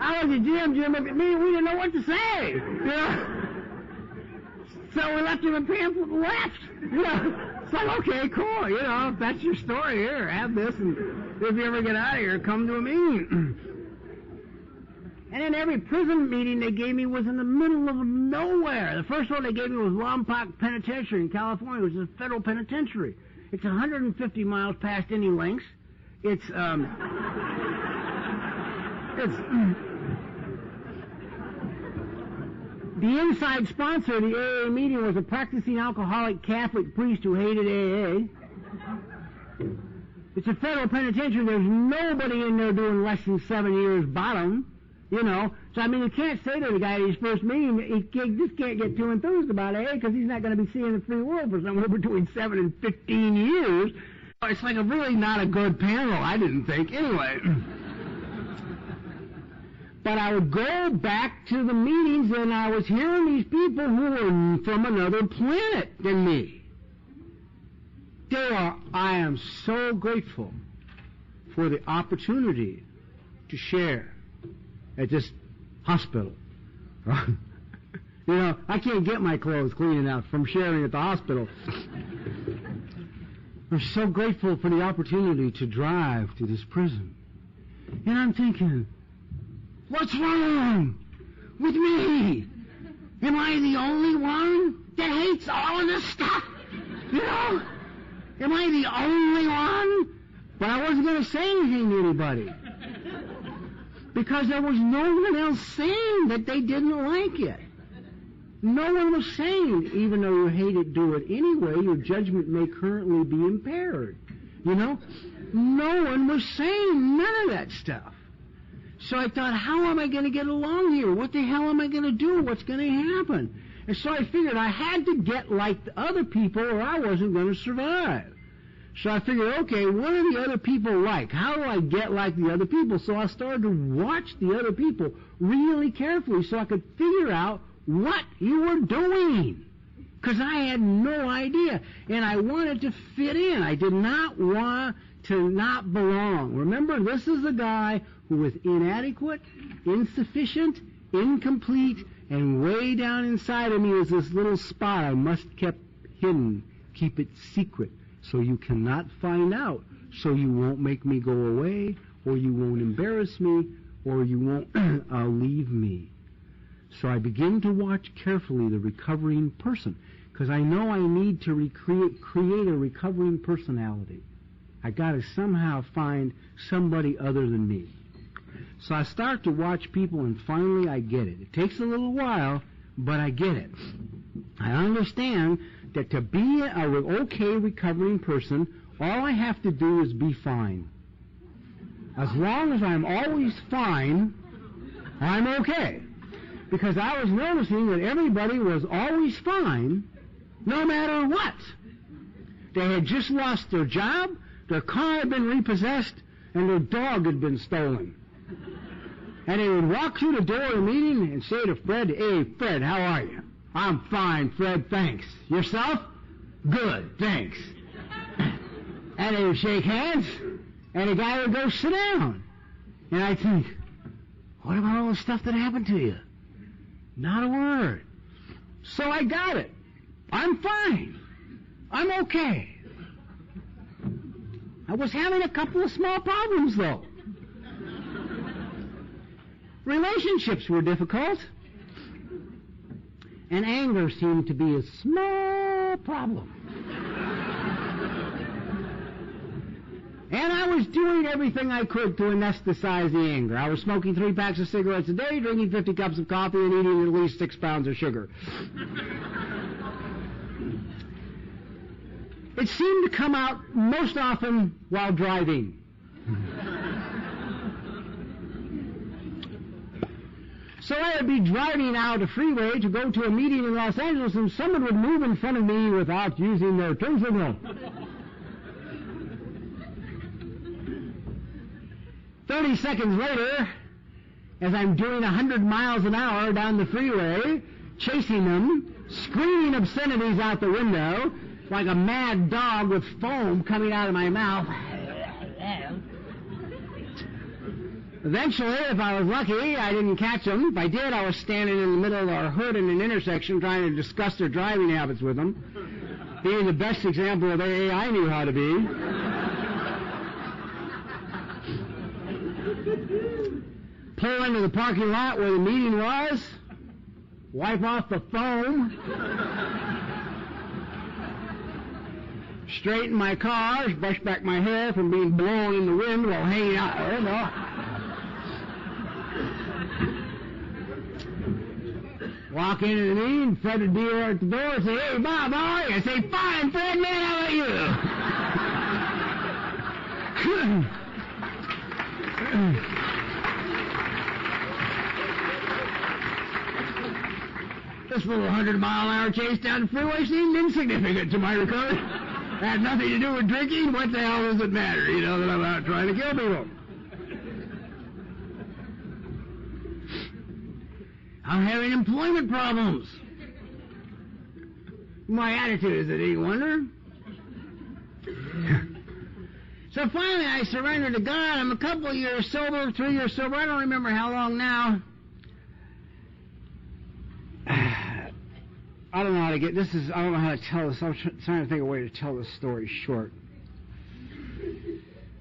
I looked at Jim, Jim looked at me, we didn't know what to say. So we left him a pamphlet and left. It's like, okay, cool, if that's your story, here, have this, and if you ever get out of here, come to a meeting. And then every prison meeting they gave me was in the middle of nowhere. The first one they gave me was Lompoc Penitentiary in California, which is a federal penitentiary. It's 150 miles past any links. It's the inside sponsor of the AA meeting was a practicing alcoholic Catholic priest who hated AA. It's a federal penitentiary. There's nobody in there doing less than 7 years bottom, So, you can't say to the guy at his first meeting, he just can't get too enthused about AA because he's not going to be seeing the free world for somewhere between 7 and 15 years. It's like a really not a good panel, I didn't think. Anyway. But I would go back to the meetings and I was hearing these people who were from another planet than me. I am so grateful for the opportunity to share at this hospital. You know, I can't get my clothes clean enough from sharing at the hospital. I'm so grateful for the opportunity to drive to this prison. And I'm thinking, what's wrong with me? Am I the only one that hates all of this stuff? You know? Am I the only one? But I wasn't going to say anything to anybody. Because there was no one else saying that they didn't like it. No one was saying, even though you hate it, do it anyway, your judgment may currently be impaired. You know? No one was saying none of that stuff. So I thought, how am I going to get along here? What the hell am I going to do? What's going to happen? And so I figured I had to get like the other people or I wasn't going to survive. So I figured, okay, what are the other people like? How do I get like the other people? So I started to watch the other people really carefully so I could figure out what you were doing. Because I had no idea. And I wanted to fit in. I did not want to not belong. Remember, this is a guy who was inadequate, insufficient, incomplete, and way down inside of me is this little spot I must keep hidden, keep it secret, so you cannot find out, so you won't make me go away, or you won't embarrass me, or you won't leave me. So I begin to watch carefully the recovering person, because I know I need to create a recovering personality. I got to somehow find somebody other than me. So I start to watch people, and finally I get it. It takes a little while, but I get it. I understand that to be an okay recovering person, all I have to do is be fine. As long as I'm always fine, I'm okay. Because I was noticing that everybody was always fine, no matter what. They had just lost their job, their car had been repossessed, and their dog had been stolen. And they would walk through the door of the meeting and say to Fred, "Hey, Fred, how are you?" "I'm fine, Fred, thanks." "Yourself?" "Good, thanks." And they would shake hands, and the guy would go sit down. And I'd think, what about all the stuff that happened to you? Not a word. So I got it. I'm fine. I'm okay. I was having a couple of small problems, though. Relationships were difficult, and anger seemed to be a small problem. And I was doing everything I could to anesthetize the anger. I was smoking 3 packs of cigarettes a day, drinking 50 cups of coffee, and eating at least 6 pounds of sugar. It seemed to come out most often while driving. So I would be driving out a freeway to go to a meeting in Los Angeles, and someone would move in front of me without using their turn signal. 30 seconds later, as I'm doing 100 miles an hour down the freeway, chasing them, screaming obscenities out the window, like a mad dog with foam coming out of my mouth. Eventually, if I was lucky, I didn't catch them. If I did, I was standing in the middle of our hood in an intersection trying to discuss their driving habits with them, being the best example of AA I knew how to be. Pull into the parking lot where the meeting was, wipe off the foam, straighten my car, brush back my hair from being blown in the wind while hanging out there. Walk into the meeting, Fred would be there at the door and say, "Hey, Bob, how are you?" I say, "Fine, Fred, man, how about you?" This little 100-mile-an-hour chase down the freeway seemed insignificant to my recovery. It had nothing to do with drinking. What the hell does it matter, that I'm out trying to kill people? I'm having employment problems. My attitude is it any wonder? So finally I surrendered to God. I'm a couple of years sober, 3 years sober. I don't remember how long now. I don't know how to get this. I don't know how to tell this. I'm trying to think of a way to tell this story short.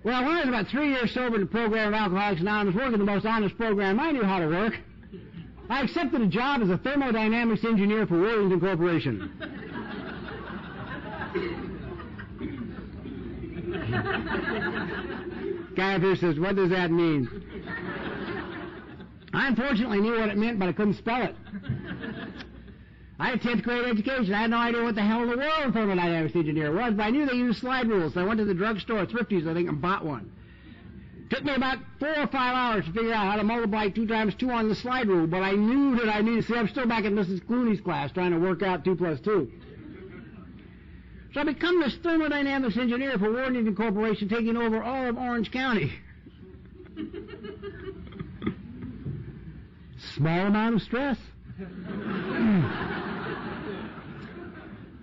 Well, when I was about 3 years sober in the program of Alcoholics Anonymous, working the most honest program I knew how to work, I accepted a job as a thermodynamics engineer for Worthington Corporation. Guy up here says, what does that mean? I unfortunately knew what it meant, but I couldn't spell it. I had a 10th grade education. I had no idea what the hell in the world a thermodynamics engineer was, but I knew they used slide rules. So I went to the drugstore, Thrifty's, I think, and bought one. Took me about 4 or 5 hours to figure out how to multiply 2 times 2 on the slide rule, but I knew that I needed. See, I'm still back in Mrs. Clooney's class trying to work out 2 plus 2. So I become this thermodynamics engineer for Worthington Corporation, taking over all of Orange County. Small amount of stress.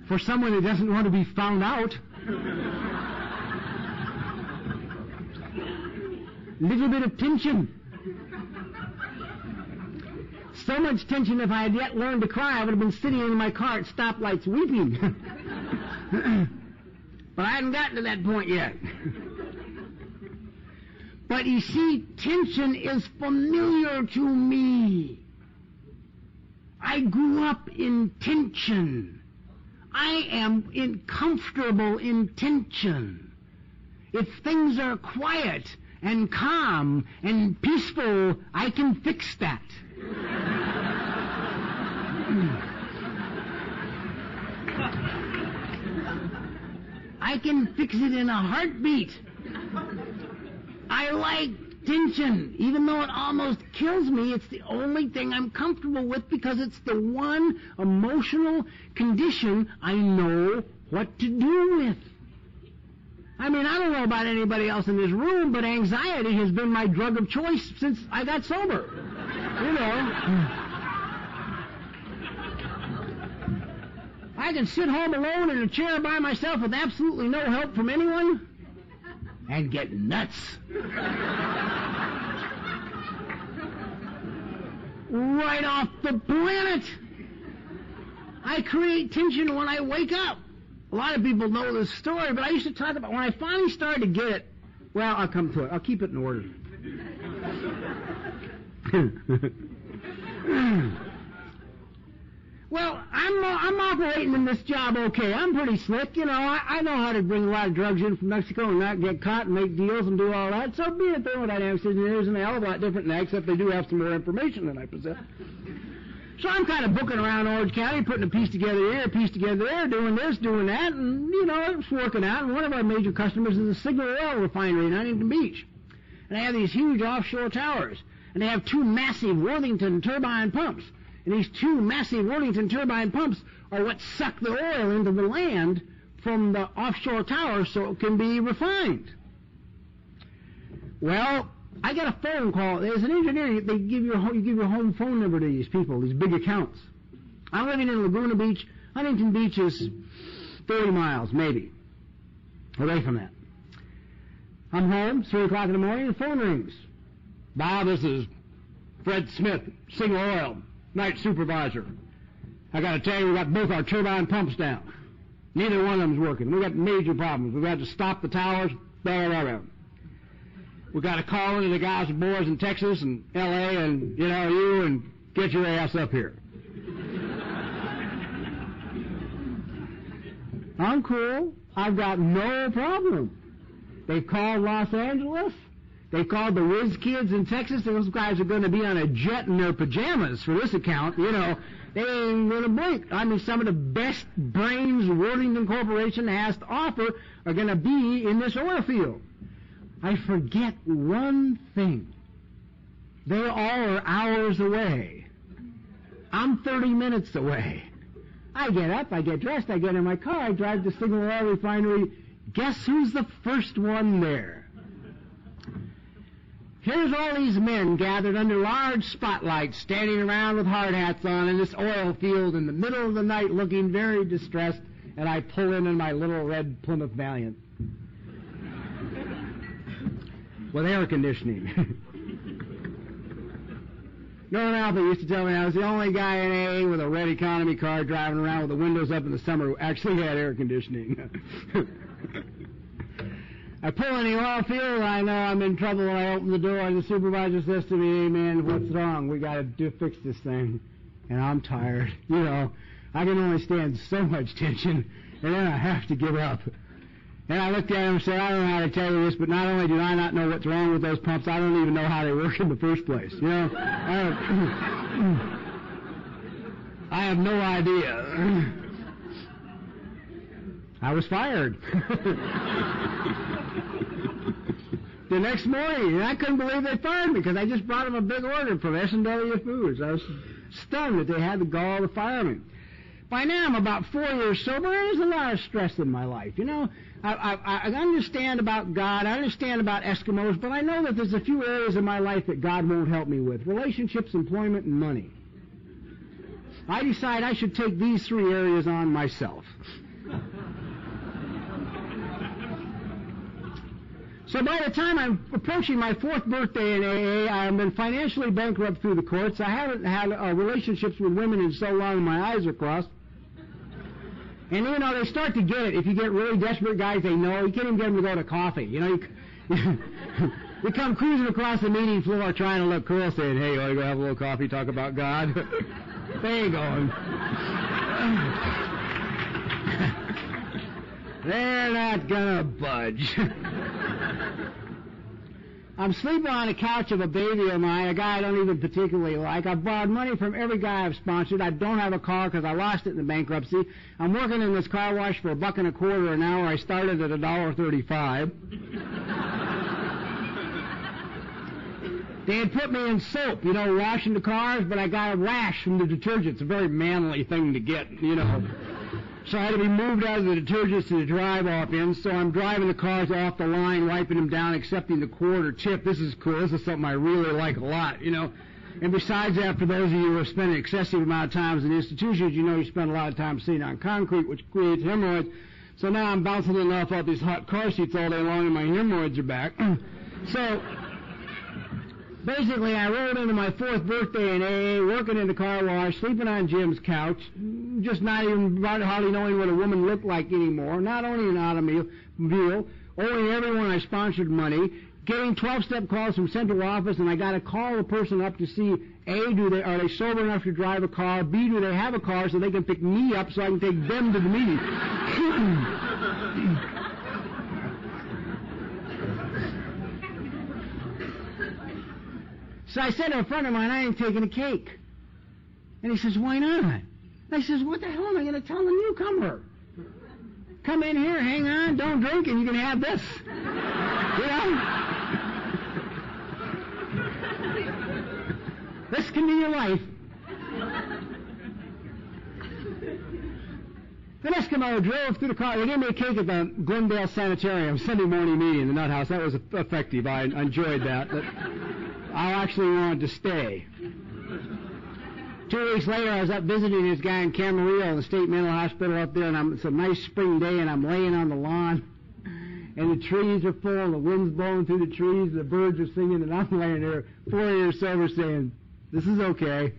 For someone who doesn't want to be found out. Little bit of tension. So much tension, if I had yet learned to cry, I would have been sitting in my car at stoplights weeping. But I hadn't gotten to that point yet. But you see, tension is familiar to me. I grew up in tension. I am comfortable in tension. If things are quiet and calm and peaceful, I can fix that. I can fix it in a heartbeat. I like tension. Even though it almost kills me, it's the only thing I'm comfortable with because it's the one emotional condition I know what to do with. I mean, I don't know about anybody else in this room, but anxiety has been my drug of choice since I got sober. You know. I can sit home alone in a chair by myself with absolutely no help from anyone and get nuts. Right off the planet. I create tension when I wake up. A lot of people know this story, but I used to talk about when I finally started to get it. Well, I'll come to it. I'll keep it in order. Well, I'm operating in this job okay. I'm pretty slick, you know. I know how to bring a lot of drugs in from Mexico and not get caught and make deals and do all that. So being a thermodynamics engineer isn't a hell of a lot different than that, except they do have some more information than I possess. So I'm kind of booking around Orange County, putting a piece together here, a piece together there, doing this, doing that, and, you know, it's working out. And one of our major customers is a Signal Oil refinery in Huntington Beach. And they have these huge offshore towers. And they have 2 massive Worthington turbine pumps. And these 2 massive Worthington turbine pumps are what suck the oil into the land from the offshore towers so it can be refined. Well, I got a phone call. As an engineer, they give you your home phone number to these people, these big accounts. I'm living in Laguna Beach. Huntington Beach is 30 miles, maybe, away from that. I'm home, 3 o'clock in the morning, the phone rings. Bob, this is Fred Smith, Signal Oil, night supervisor. I got to tell you, we got both our turbine pumps down. Neither one of them's working. We got major problems. We've got to stop the towers, blah, blah, blah. We got to call into the guys and boys in Texas and L.A. and, you know, you and get your ass up here. I'm cool. I've got no problem. They called Los Angeles. They called the whiz kids in Texas. Those guys are going to be on a jet in their pajamas for this account. You know, they ain't going to blink. I mean, some of the best brains Worthington Corporation has to offer are going to be in this oil field. I forget one thing. They all are hours away. I'm 30 minutes away. I get up, I get dressed, I get in my car, I drive to Signal Oil Refinery. Guess who's the first one there? Here's all these men gathered under large spotlights, standing around with hard hats on in this oil field in the middle of the night looking very distressed, and I pull in my little red Plymouth Valiant with air conditioning. Norman Alpha used to tell me I was the only guy in AA with a red economy car driving around with the windows up in the summer who actually had air conditioning. I pull in the oil field, and I know I'm in trouble when I open the door, and the supervisor says to me, "Hey, man, what's wrong? We got to fix this thing." And I'm tired. You know, I can only stand so much tension, and then I have to give up. And I looked at him and said, "I don't know how to tell you this, but not only do I not know what's wrong with those pumps, I don't even know how they work in the first place. You know, I have no idea." I was fired. The next morning, and I couldn't believe they fired me because I just brought them a big order from S&W Foods. I was stunned that they had the gall to fire me. By now, I'm about 4 years sober, and there's a lot of stress in my life. You know, I understand about God, I understand about Eskimos, but I know that there's a few areas in my life that God won't help me with: relationships, employment, and money. I decide I should take these 3 areas on myself. So by the time I'm approaching my 4th birthday in AA, I've been financially bankrupt through the courts. I haven't had relationships with women in so long my eyes are crossed. And, you know, they start to get it. If you get really desperate guys, they know. You can't even get them to go to coffee. You know, you come cruising across the meeting floor trying to look cool, saying, "Hey, you want to go have a little coffee, talk about God?" They ain't going. They're not gonna budge. I'm sleeping on the couch of a baby of mine, a guy I don't even particularly like. I've borrowed money from every guy I've sponsored. I don't have a car because I lost it in the bankruptcy. I'm working in this car wash for $1.25 an hour. I started at $1.35. They had put me in soap, you know, washing the cars, but I got a rash from the detergent. It's a very manly thing to get, you know. So I had to be moved out of the detergents to the drive-off in, so I'm driving the cars off the line, wiping them down, accepting the quarter tip. This is cool. This is something I really like a lot, you know. And besides that, for those of you who have spent an excessive amount of time in institutions, you know you spend a lot of time sitting on concrete, which creates hemorrhoids. So now I'm bouncing enough off these hot car seats all day long, and my hemorrhoids are back. So basically, I rolled into my 4th birthday in AA, working in the car wash, sleeping on Jim's couch, just not even hardly knowing what a woman looked like anymore, not owning an automobile, owing everyone I sponsored money, getting 12-step calls from central office, and I got to call the person up to see, A, are they sober enough to drive a car, B, do they have a car so they can pick me up so I can take them to the meeting. So I said to a friend of mine, "I ain't taking a cake." And he says, "Why not?" And I says, "What the hell am I going to tell the newcomer? Come in here, hang on, don't drink, and you can have this." You know? This can be your life. An Eskimo drove through the car. They gave me a cake at the Glendale Sanitarium Sunday morning meeting in the Nut House. That was effective. I enjoyed that. But I actually wanted to stay. 2 weeks later, I was up visiting this guy in Camarillo in the state mental hospital up there, and it's a nice spring day, and I'm laying on the lawn, and the trees are full, and the wind's blowing through the trees, and the birds are singing, and I'm laying there 4 years sober saying, "This is okay.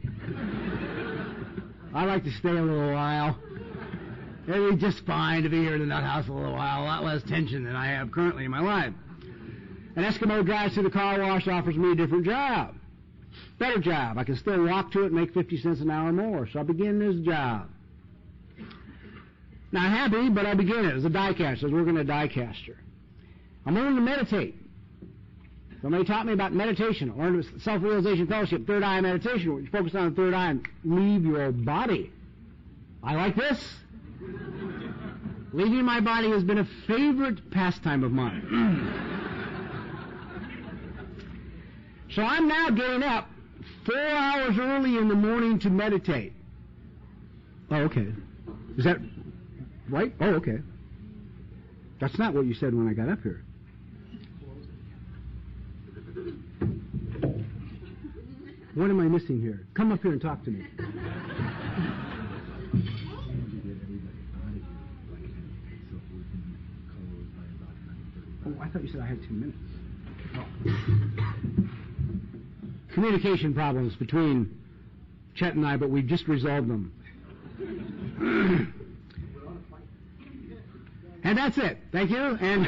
I'd like to stay a little while. It'd be just fine to be here in the Nut House a little while, a lot less tension than I have currently in my life." An Eskimo drives through the car wash, offers me a different job. Better job. I can still walk to it and make 50 cents an hour more. So I begin this job. Not happy, but I begin it as a die caster. I was working at a die caster. I'm learning to meditate. Somebody taught me about meditation. I learned Self-Realization Fellowship, Third Eye Meditation, where you focus on the third eye and leave your body. I like this. Leaving my body has been a favorite pastime of mine. So I'm now getting up 4 hours early in the morning to meditate. Oh, okay. Is that right? Oh, okay. That's not what you said when I got up here. What am I missing here? Come up here and talk to me. Oh, I thought you said I had 2 minutes. Oh. Communication problems between Chet and I, but we've just resolved them. And that's it. Thank you. And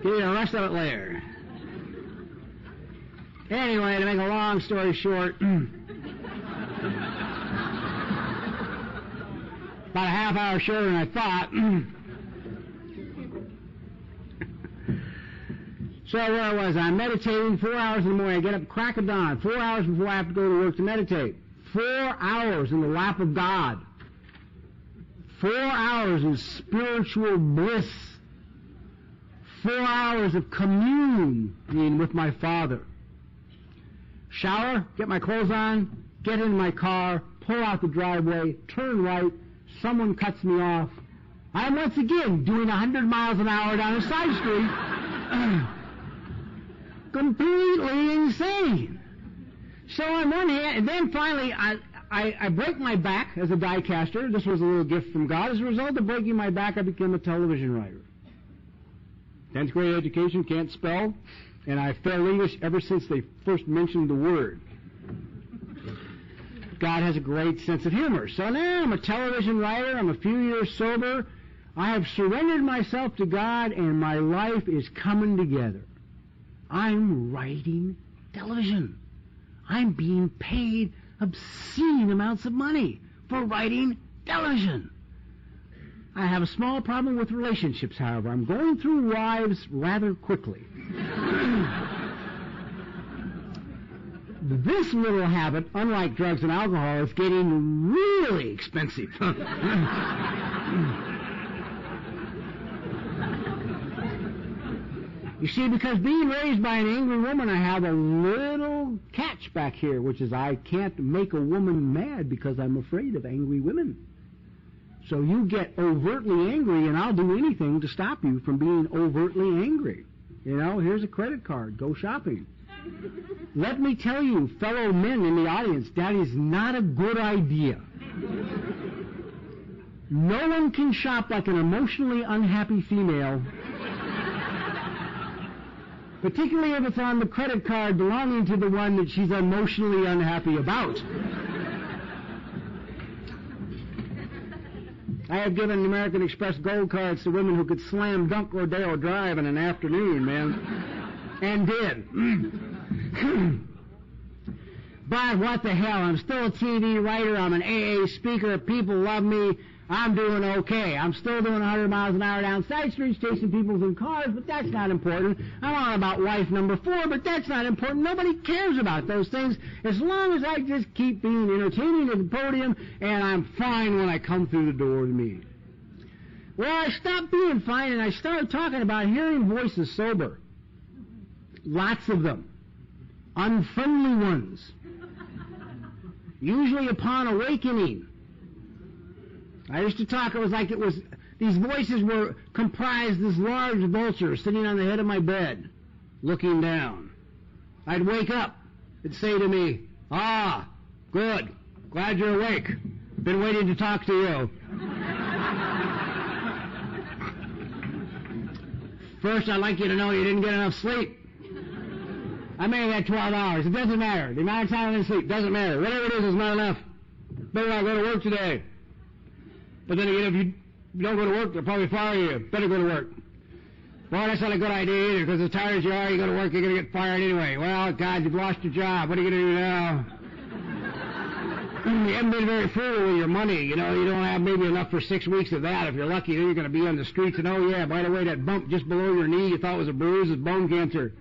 give you the rest of it later. Anyway, to make a long story short, about a half hour shorter than I thought. So where was I? I'm meditating 4 hours in the morning. I get up crack of dawn, 4 hours before I have to go to work to meditate. 4 hours in the lap of God. 4 hours in spiritual bliss. 4 hours of communion with my Father. Shower, get my clothes on, get in my car, pull out the driveway, turn right, someone cuts me off. I'm once again doing 100 miles an hour down a side street. Completely insane. So on one hand, and then finally I break my back as a die caster. This was a little gift from God. As a result of breaking my back, I became a television writer. 10th grade education, can't spell, and I failed English ever since they first mentioned the word. God has a great sense of humor. So now I'm a television writer. I'm a few years sober. I have surrendered myself to God, and my life is coming together. I'm writing television. I'm being paid obscene amounts of money for writing television. I have a small problem with relationships, however. I'm going through wives rather quickly. This little habit, unlike drugs and alcohol, is getting really expensive. You see, because being raised by an angry woman, I have a little catch back here, which is I can't make a woman mad because I'm afraid of angry women. So you get overtly angry, and I'll do anything to stop you from being overtly angry. You know, here's a credit card. Go shopping. Let me tell you, fellow men in the audience, that is not a good idea. No one can shop like an emotionally unhappy female, particularly if it's on the credit card belonging to the one that she's emotionally unhappy about. I have given American Express gold cards to women who could slam dunk Rodeo Drive in an afternoon, man. And did. But what the hell, I'm still a TV writer, I'm an AA speaker, people love me, I'm doing okay. I'm still doing 100 miles an hour down side streets, chasing people in cars, but that's not important. I'm on about wife number 4, but that's not important. Nobody cares about those things as long as I just keep being entertaining at the podium, and I'm fine when I come through the door of the meeting. Well, I stopped being fine, and I started talking about hearing voices sober. Lots of them. Unfriendly ones. Usually upon awakening. I used to talk, these voices were comprised as large vultures sitting on the head of my bed, looking down. I'd wake up. It'd say to me, "Ah, good. Glad you're awake. Been waiting to talk to you." First, I'd like you to know you didn't get enough sleep. I may have had 12 hours. It doesn't matter. The amount of time I didn't sleep doesn't matter. Whatever it is not enough. Better not go to work today. But then again, if you don't go to work, they'll probably fire you. Better go to work. Well, that's not a good idea either, because as tired as you are, you go to work, you're going to get fired anyway. Well, God, you've lost your job. What are you going to do now? You haven't been very frugal with your money. You know, you don't have maybe enough for 6 weeks of that. If you're lucky, then you're going to be on the streets. And, oh, yeah, by the way, that bump just below your knee you thought was a bruise is bone cancer.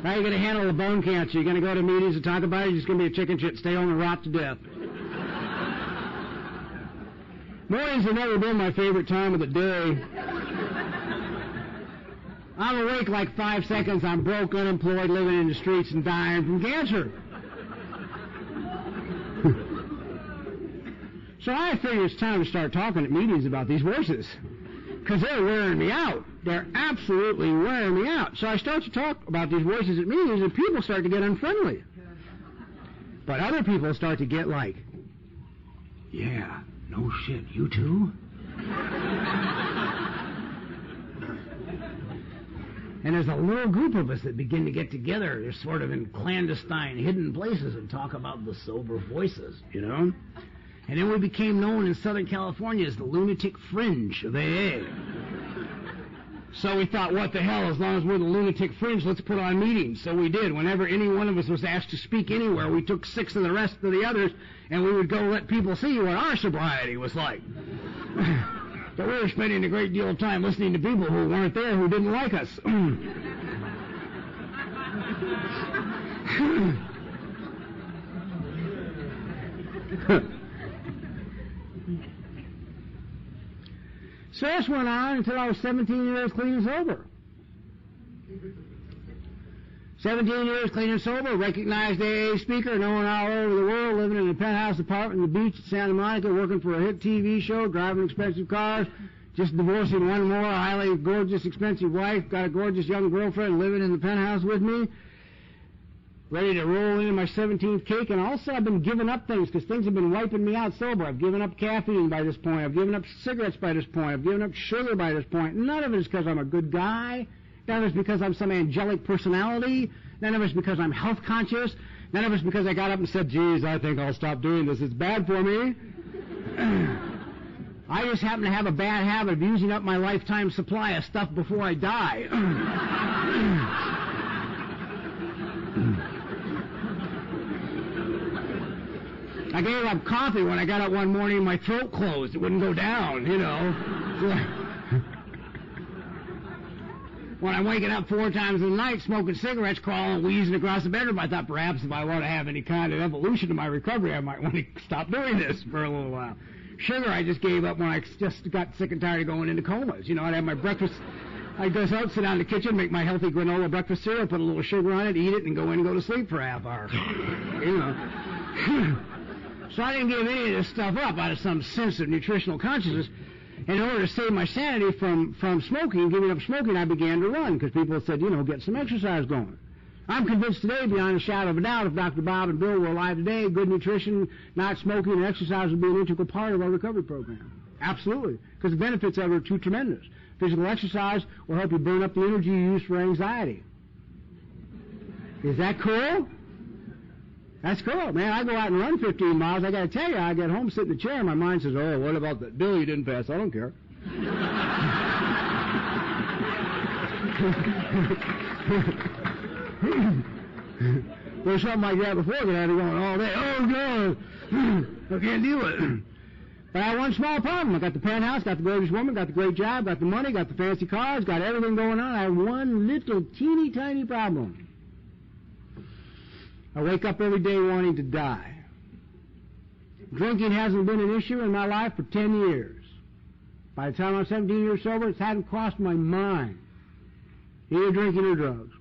How are you going to handle the bone cancer? You're going to go to meetings and talk about it? You're just going to be a chicken shit, stay home and rot to death. Mornings have never been my favorite time of the day. I'm awake like 5 seconds. I'm broke, unemployed, living in the streets and dying from cancer. So I figured it's time to start talking at meetings about these voices, because they're wearing me out. They're absolutely wearing me out. So I start to talk about these voices at meetings, and people start to get unfriendly. But other people start to get like, yeah, no shit, you too? And there's a little group of us that begin to get together. They're sort of in clandestine, hidden places and talk about the sober voices, you know? And then we became known in Southern California as the lunatic fringe of AA. So we thought, what the hell, as long as we're the lunatic fringe, let's put on meetings. So we did. Whenever any one of us was asked to speak anywhere, we took 6 of the rest of the others, and we would go let people see what our sobriety was like. But we were spending a great deal of time listening to people who weren't there, who didn't like us. So this went on until I was 17 years clean and sober. 17 years clean and sober, recognized AA speaker, known all over the world, living in a penthouse apartment on the beach at Santa Monica, working for a hit TV show, driving expensive cars, just divorcing one more highly gorgeous, expensive wife, got a gorgeous young girlfriend living in the penthouse with me, ready to roll into my 17th cake, and also I've been giving up things because things have been wiping me out sober. I've given up caffeine by this point. I've given up cigarettes by this point. I've given up sugar by this point. None of it is because I'm a good guy. None of it is because I'm some angelic personality. None of it is because I'm health conscious. None of it is because I got up and said, geez, I think I'll stop doing this. It's bad for me. I just happen to have a bad habit of using up my lifetime supply of stuff before I die. I gave up coffee when I got up one morning, my throat closed. It wouldn't go down, you know. When I'm waking up 4 times a night, smoking cigarettes, crawling, wheezing across the bedroom, I thought perhaps if I want to have any kind of evolution to my recovery, I might want to stop doing this for a little while. Sugar I just gave up when I just got sick and tired of going into comas. You know, I'd have my breakfast, I'd go out, sit down in the kitchen, make my healthy granola breakfast cereal, put a little sugar on it, eat it, and go in and go to sleep for a half hour. You know. So I didn't give any of this stuff up out of some sense of nutritional consciousness. In order to save my sanity from smoking, giving up smoking, I began to run because people said, you know, get some exercise going. I'm convinced today, beyond a shadow of a doubt, if Dr. Bob and Bill were alive today, good nutrition, not smoking, and exercise would be an integral part of our recovery program. Absolutely. Because the benefits of it are too tremendous. Physical exercise will help you burn up the energy you use for anxiety. Is that cool? That's cool, man. I go out and run 15 miles. I got to tell you, I get home, sit in the chair, and my mind says, oh, what about that bill you didn't pass? I don't care. There's something like that before that I'd be going all day, oh, God, I can't deal with it. But I had one small problem. I got the penthouse, got the gorgeous woman, got the great job, got the money, got the fancy cars, got everything going on. I had one little teeny tiny problem. I wake up every day wanting to die. Drinking hasn't been an issue in my life for 10 years. By the time I'm 17 years sober, it hadn't crossed my mind. Either drinking or drugs.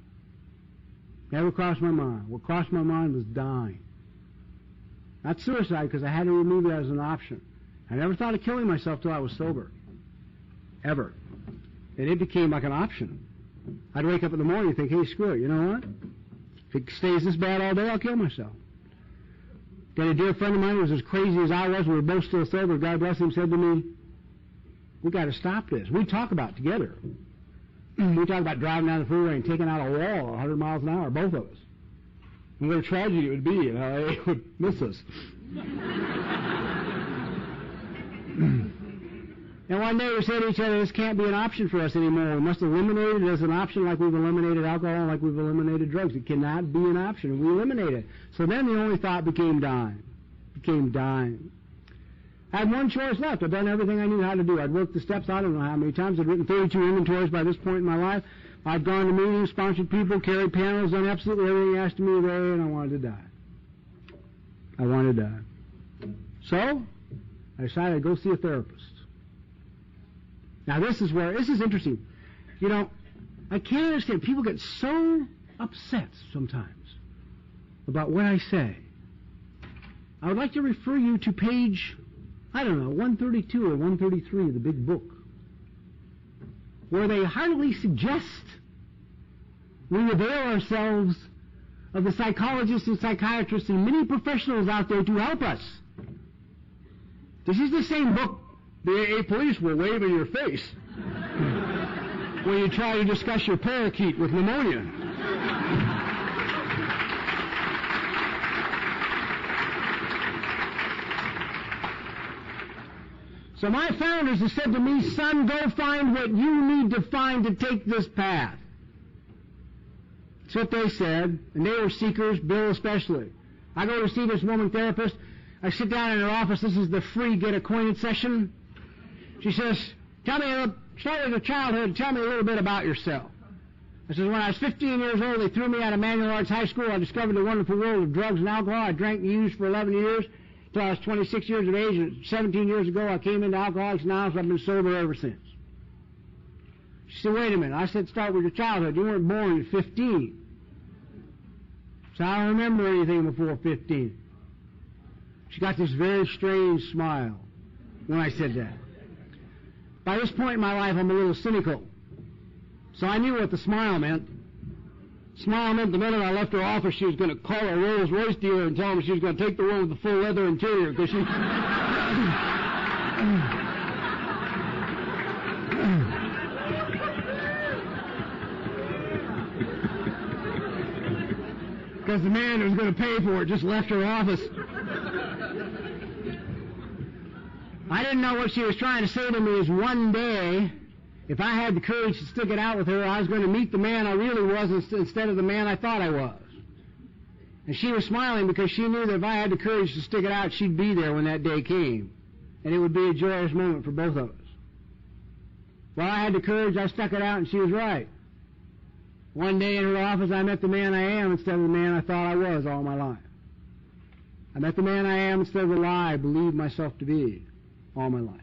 Never crossed my mind. What crossed my mind was dying. Not suicide, because I had to remove it as an option. I never thought of killing myself till I was sober. Ever. And it became like an option. I'd wake up in the morning and think, hey, screw it, you know what? If it stays this bad all day, I'll kill myself. Then a dear friend of mine who was as crazy as I was, we were both still sober, God bless him, said to me, we got to stop this. We talk about it together. We talk about driving down the freeway and taking out a wall 100 miles an hour, both of us. And what a tragedy it would be, and how they would miss us. And one day we said to each other, this can't be an option for us anymore. We must eliminate it as an option like we've eliminated alcohol, like we've eliminated drugs. It cannot be an option, and we eliminate it. So then the only thought became dying. I had one choice left. I'd done everything I knew how to do. I'd worked the steps, I don't know how many times. I'd written 32 inventories by this point in my life. I'd gone to meetings, sponsored people, carried panels, done absolutely everything asked of me today, and I wanted to die. So, I decided to go see a therapist. Now this is interesting. You know, I can't understand. People get so upset sometimes about what I say. I would like to refer you to page I don't know, 132 or 133 of the big book, where they heartily suggest we avail ourselves of the psychologists and psychiatrists and many professionals out there to help us. This is the same book the AA police will wave in your face when you try to discuss your parakeet with pneumonia. So my founders have said to me, son, go find what you need to find to take this path. That's what they said, and they were seekers, Bill especially. I go to see this woman therapist. I sit down in her office. This is the free get acquainted session. She says, start with your childhood. Tell me a little bit about yourself. I says, when I was 15 years old, they threw me out of Manual Arts High School. I discovered the wonderful world of drugs and alcohol. I drank and used for 11 years until I was 26 years of age. And 17 years ago, I came into Alcoholics Anonymous. I've been sober ever since. She said, wait a minute. I said, start with your childhood. You weren't born at 15. So I don't remember anything before 15. She got this very strange smile when I said that. By this point in my life, I'm a little cynical. So I knew what the smile meant. Smile meant the minute I left her office, she was going to call a Rolls Royce dealer and tell him she was going to take the one with the full leather interior, because she... because the man who was going to pay for it just left her office. I didn't know what she was trying to say to me is one day, if I had the courage to stick it out with her, I was going to meet the man I really was instead of the man I thought I was. And she was smiling because she knew that if I had the courage to stick it out, she'd be there when that day came. And it would be a joyous moment for both of us. Well, I had the courage, I stuck it out, and she was right. One day in her office, I met the man I am instead of the man I thought I was all my life. I met the man I am instead of the lie I believed myself to be all my life.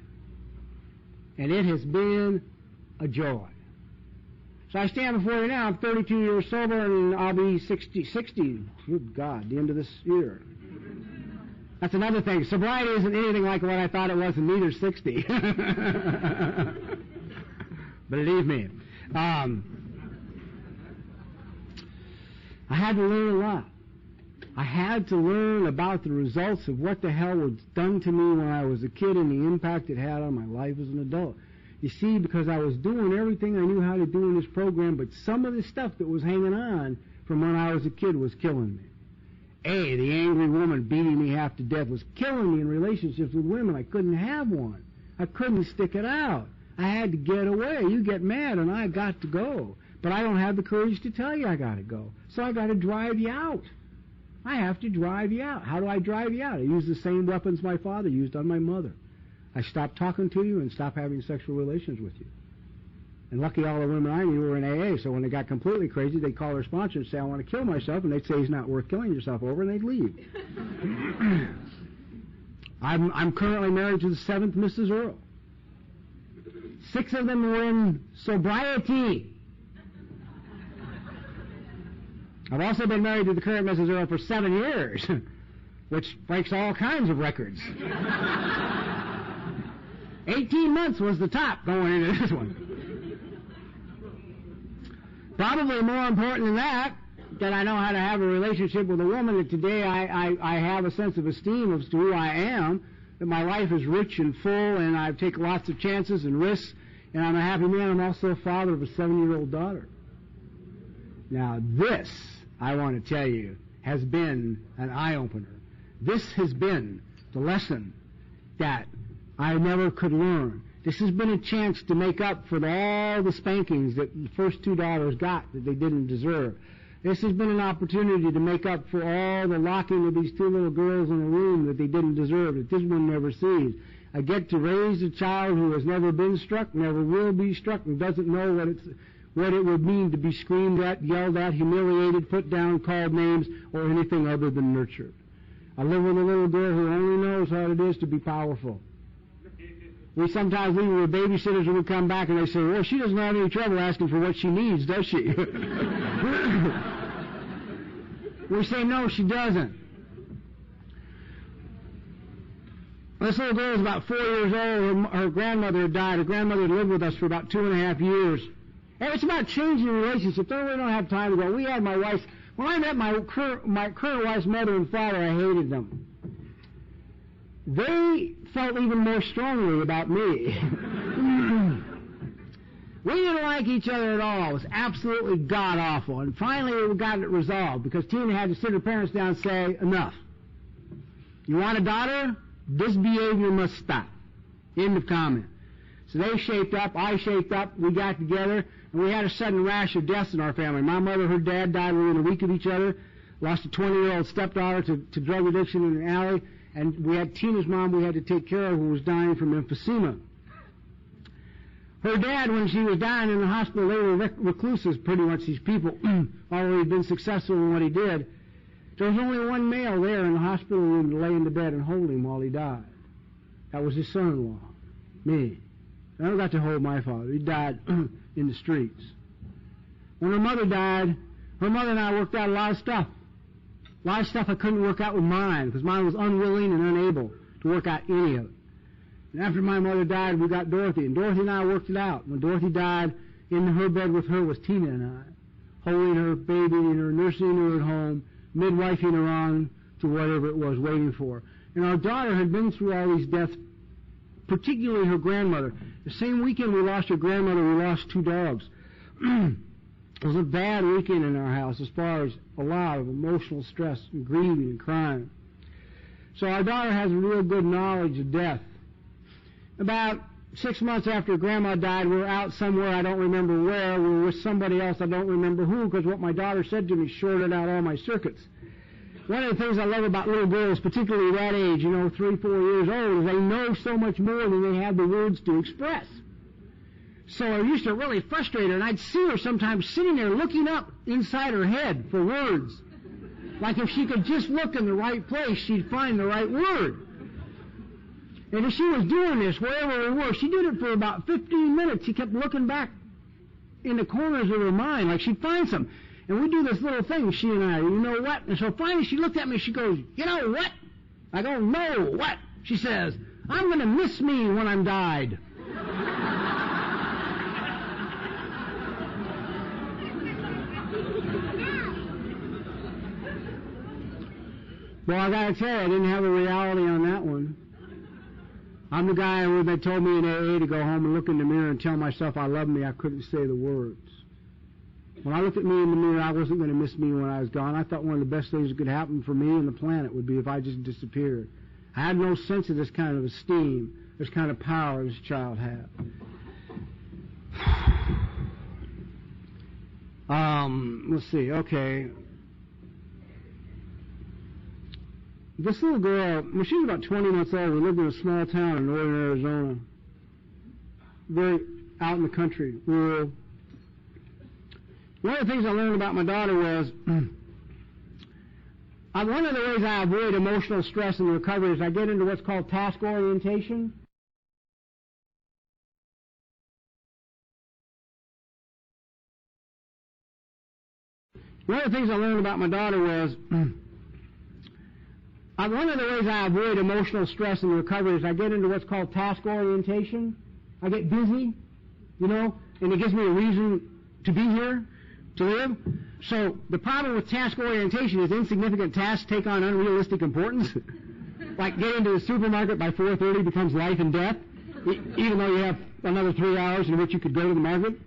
And it has been a joy. So I stand before you now. I'm 32 years sober, and I'll be 60, good God, the end of this year. That's another thing. Sobriety isn't anything like what I thought it was, and neither 60. Believe me. I had to learn a lot. I had to learn about the results of what the hell was done to me when I was a kid and the impact it had on my life as an adult. You see, because I was doing everything I knew how to do in this program, but some of the stuff that was hanging on from when I was a kid was killing me. The angry woman beating me half to death was killing me in relationships with women. I couldn't have one. I couldn't stick it out. I had to get away. You get mad and I got to go. But I don't have the courage to tell you I got to go. So I got to drive you out. I have to drive you out. How do I drive you out? I use the same weapons my father used on my mother. I stopped talking to you and stopped having sexual relations with you. And lucky all the women I knew were in AA, so when they got completely crazy, they'd call their sponsor and say, I want to kill myself, and they'd say, he's not worth killing yourself over, and they'd leave. I'm currently married to the 7th Mrs. Earl. 6 of them were in Sobriety. I've also been married to the current Mrs. Earl for 7 years, which breaks all kinds of records. 18 months was the top going into this one. Probably more important than that I know how to have a relationship with a woman, that today I have a sense of esteem as to who I am, that my life is rich and full, and I take lots of chances and risks, and I'm a happy man. I'm also a father of a 7-year-old daughter. Now this, I want to tell you, has been an eye-opener. This has been the lesson that I never could learn. This has been a chance to make up for all the spankings that the first 2 daughters got that they didn't deserve. This has been an opportunity to make up for all the locking of these 2 little girls in a room that they didn't deserve, that this one never sees. I get to raise a child who has never been struck, never will be struck, and doesn't know what it would mean to be screamed at, yelled at, humiliated, put down, called names, or anything other than nurtured. I live with a little girl who only knows how it is to be powerful. We sometimes leave her with babysitters and we come back and they say, well, she doesn't have any trouble asking for what she needs, does she? We say, no, she doesn't. This little girl was about 4 years old. Her grandmother had died. Her grandmother had lived with us for about 2.5 years. And it's about changing relationships. I really don't have time to go. We had my wife's, when I met my current wife's mother and father, I hated them. They felt even more strongly about me. We didn't like each other at all. It was absolutely god-awful. And finally we got it resolved because Tina had to sit her parents down and say, enough. You want a daughter? This behavior must stop. End of comment. So they shaped up, I shaped up, we got together, and we had a sudden rash of deaths in our family. My mother, her dad died within a week of each other, lost a 20-year-old stepdaughter to drug addiction in an alley, and we had Tina's mom we had to take care of who was dying from emphysema. Her dad, when she was dying in the hospital, they were recluses, pretty much, these people, although he'd been successful in what he did. There was only one male there in the hospital room to lay in the bed and hold him while he died. That was his son-in-law, me. I never got to hold my father. He died in the streets. When her mother died, her mother and I worked out a lot of stuff. A lot of stuff I couldn't work out with mine, because mine was unwilling and unable to work out any of it. And after my mother died, we got Dorothy, and Dorothy and I worked it out. When Dorothy died, in her bed with her was Tina and I, holding her, babying her, nursing her at home, midwifing her on to whatever it was, waiting for her. And our daughter had been through all these deaths, particularly her grandmother. The same weekend we lost her grandmother, we lost 2 dogs. It was a bad weekend in our house as far as a lot of emotional stress and grieving and crying. So our daughter has a real good knowledge of death. About 6 months after Grandma died, we were out somewhere, I don't remember where. We were with somebody else, I don't remember who, because what my daughter said to me shorted out all my circuits. One of the things I love about little girls, particularly that age, 3, 4 years old, is they know so much more than they have the words to express. So I used to really frustrate her, and I'd see her sometimes sitting there looking up inside her head for words. Like if she could just look in the right place, she'd find the right word. And if she was doing this, wherever we were, she did it for about 15 minutes. She kept looking back in the corners of her mind, like she'd find something. And we do this little thing, she and I, you know what? And so finally she looked at me, she goes, you know what? I go, no, what? She says, I'm going to miss me when I'm died. Well, I got to tell you, I didn't have a reality on that one. I'm the guy who they told me in AA to go home and look in the mirror and tell myself I love me. I couldn't say the words. When I looked at me in the mirror, I wasn't going to miss me when I was gone. I thought one of the best things that could happen for me and the planet would be if I just disappeared. I had no sense of this kind of esteem, this kind of power this child had. Let's see, okay. This little girl, when she was about 20 months old, we lived in a small town in northern Arizona. Very out in the country, rural. One of the things I learned about my daughter was, one of the ways I avoid emotional stress in recovery is I get into what's called task orientation. One of the things I learned about my daughter was, one of the ways I avoid emotional stress in recovery is I get into what's called task orientation. I get busy, and it gives me a reason to be here, to live. So the problem with task orientation is insignificant tasks take on unrealistic importance. Like getting to the supermarket by 4:30 becomes life and death, even though you have another 3 hours in which you could go to the market.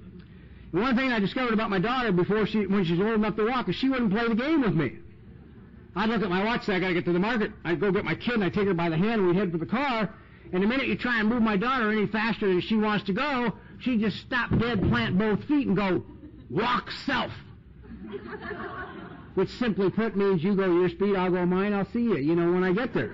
And one thing I discovered about my daughter when she's old enough to walk is she wouldn't play the game with me. I'd look at my watch, say, I got to get to the market. I'd go get my kid, and I'd take her by the hand, and we'd head for the car. And the minute you try and move my daughter any faster than she wants to go, she'd just stop dead, plant both feet, and go, walk self. Which simply put means you go your speed, I'll go mine, I'll see you, when I get there.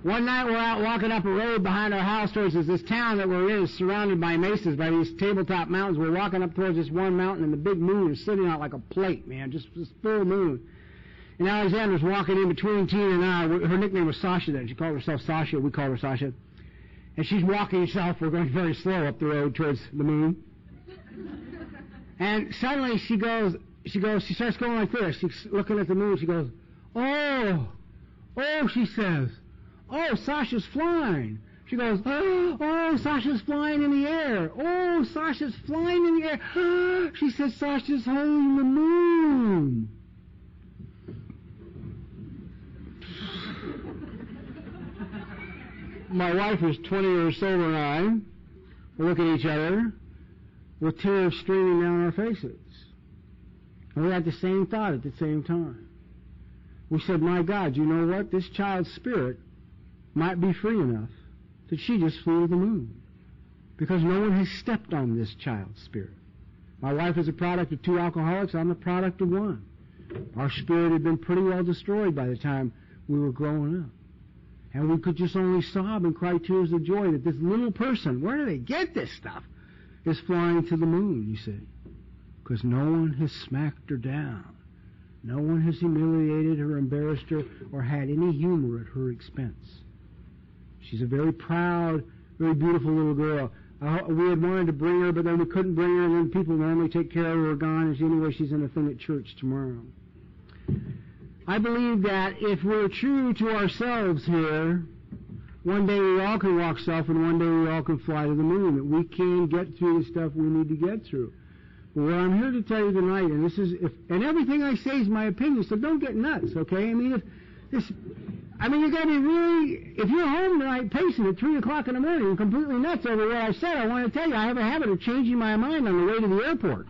One night we're out walking up a road behind our house towards this town that we're in is surrounded by mesas, by these tabletop mountains. We're walking up towards this one mountain, and the big moon is sitting out like a plate, man, just this full moon. And Alexandra's walking in between Tina and I. Her nickname was Sasha then. She called herself Sasha. We called her Sasha. And she's walking herself. We're going very slow up the road towards the moon. And suddenly she goes, she starts going like this. She's looking at the moon. She goes, oh, she says, oh, Sasha's flying. She goes, oh, Sasha's flying in the air. Oh, Sasha's flying in the air. She says, Sasha's holding the moon. My wife is 20 years older than I. We look at each other with tears streaming down our faces. And we had the same thought at the same time. We said, my God, you know what? This child's spirit might be free enough that she just flew to the moon. Because no one has stepped on this child's spirit. My wife is a product of 2 alcoholics. I'm the product of 1. Our spirit had been pretty well destroyed by the time we were growing up. And we could just only sob and cry tears of joy that this little person, where do they get this stuff, is flying to the moon, you see. Because no one has smacked her down. No one has humiliated her, embarrassed her, or had any humor at her expense. She's a very proud, very beautiful little girl. We had wanted to bring her, but then we couldn't bring her, and then people normally take care of her, gone, and anyway, she's in a thing at church tomorrow. I believe that if we're true to ourselves here, one day we all can walk self, and one day we all can fly to the moon, that we can get through the stuff we need to get through. But what I'm here to tell you tonight, and this is, and everything I say is my opinion, so don't get nuts, okay? I mean, you gotta be really, if you're home tonight pacing at 3 o'clock in the morning and completely nuts over what I said, I want to tell you, I have a habit of changing my mind on the way to the airport.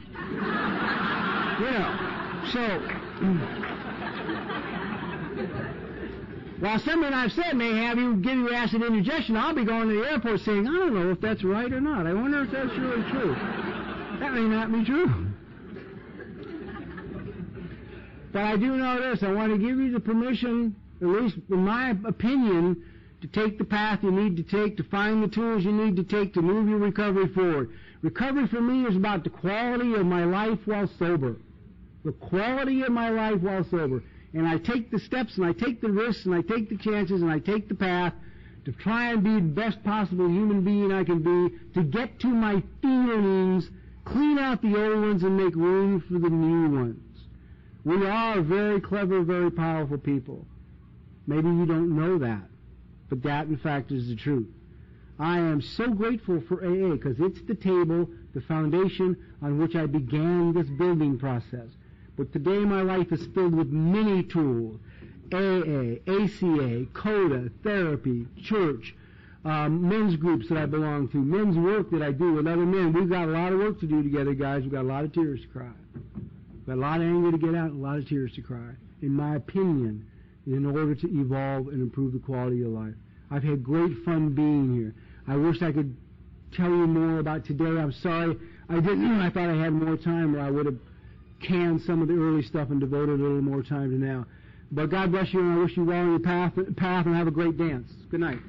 While something I've said may give you acid indigestion, I'll be going to the airport saying, I don't know if that's right or not. I wonder if that's really true. That may not be true. But I do know this. I want to give you the permission, at least in my opinion, to take the path you need to take, to find the tools you need to take to move your recovery forward. Recovery for me is about the quality of my life while sober. The quality of my life while sober. And I take the steps, and I take the risks, and I take the chances, and I take the path to try and be the best possible human being I can be, to get to my feelings, clean out the old ones, and make room for the new ones. We are very clever, very powerful people. Maybe you don't know that, but that, in fact, is the truth. I am so grateful for AA because it's the table, the foundation on which I began this building process. But today my life is filled with many tools: AA, ACA, CODA, therapy, church, men's groups that I belong to, men's work that I do with other men. We've got a lot of work to do together, guys. We've got a lot of tears to cry. We've got a lot of anger to get out and a lot of tears to cry, in my opinion, in order to evolve and improve the quality of life. I've had great fun being here. I wish I could tell you more about today. I'm sorry I didn't. I thought I had more time, or I would have canned some of the early stuff and devoted a little more time to now. But God bless you, and I wish you well on your path and have a great dance. Good night.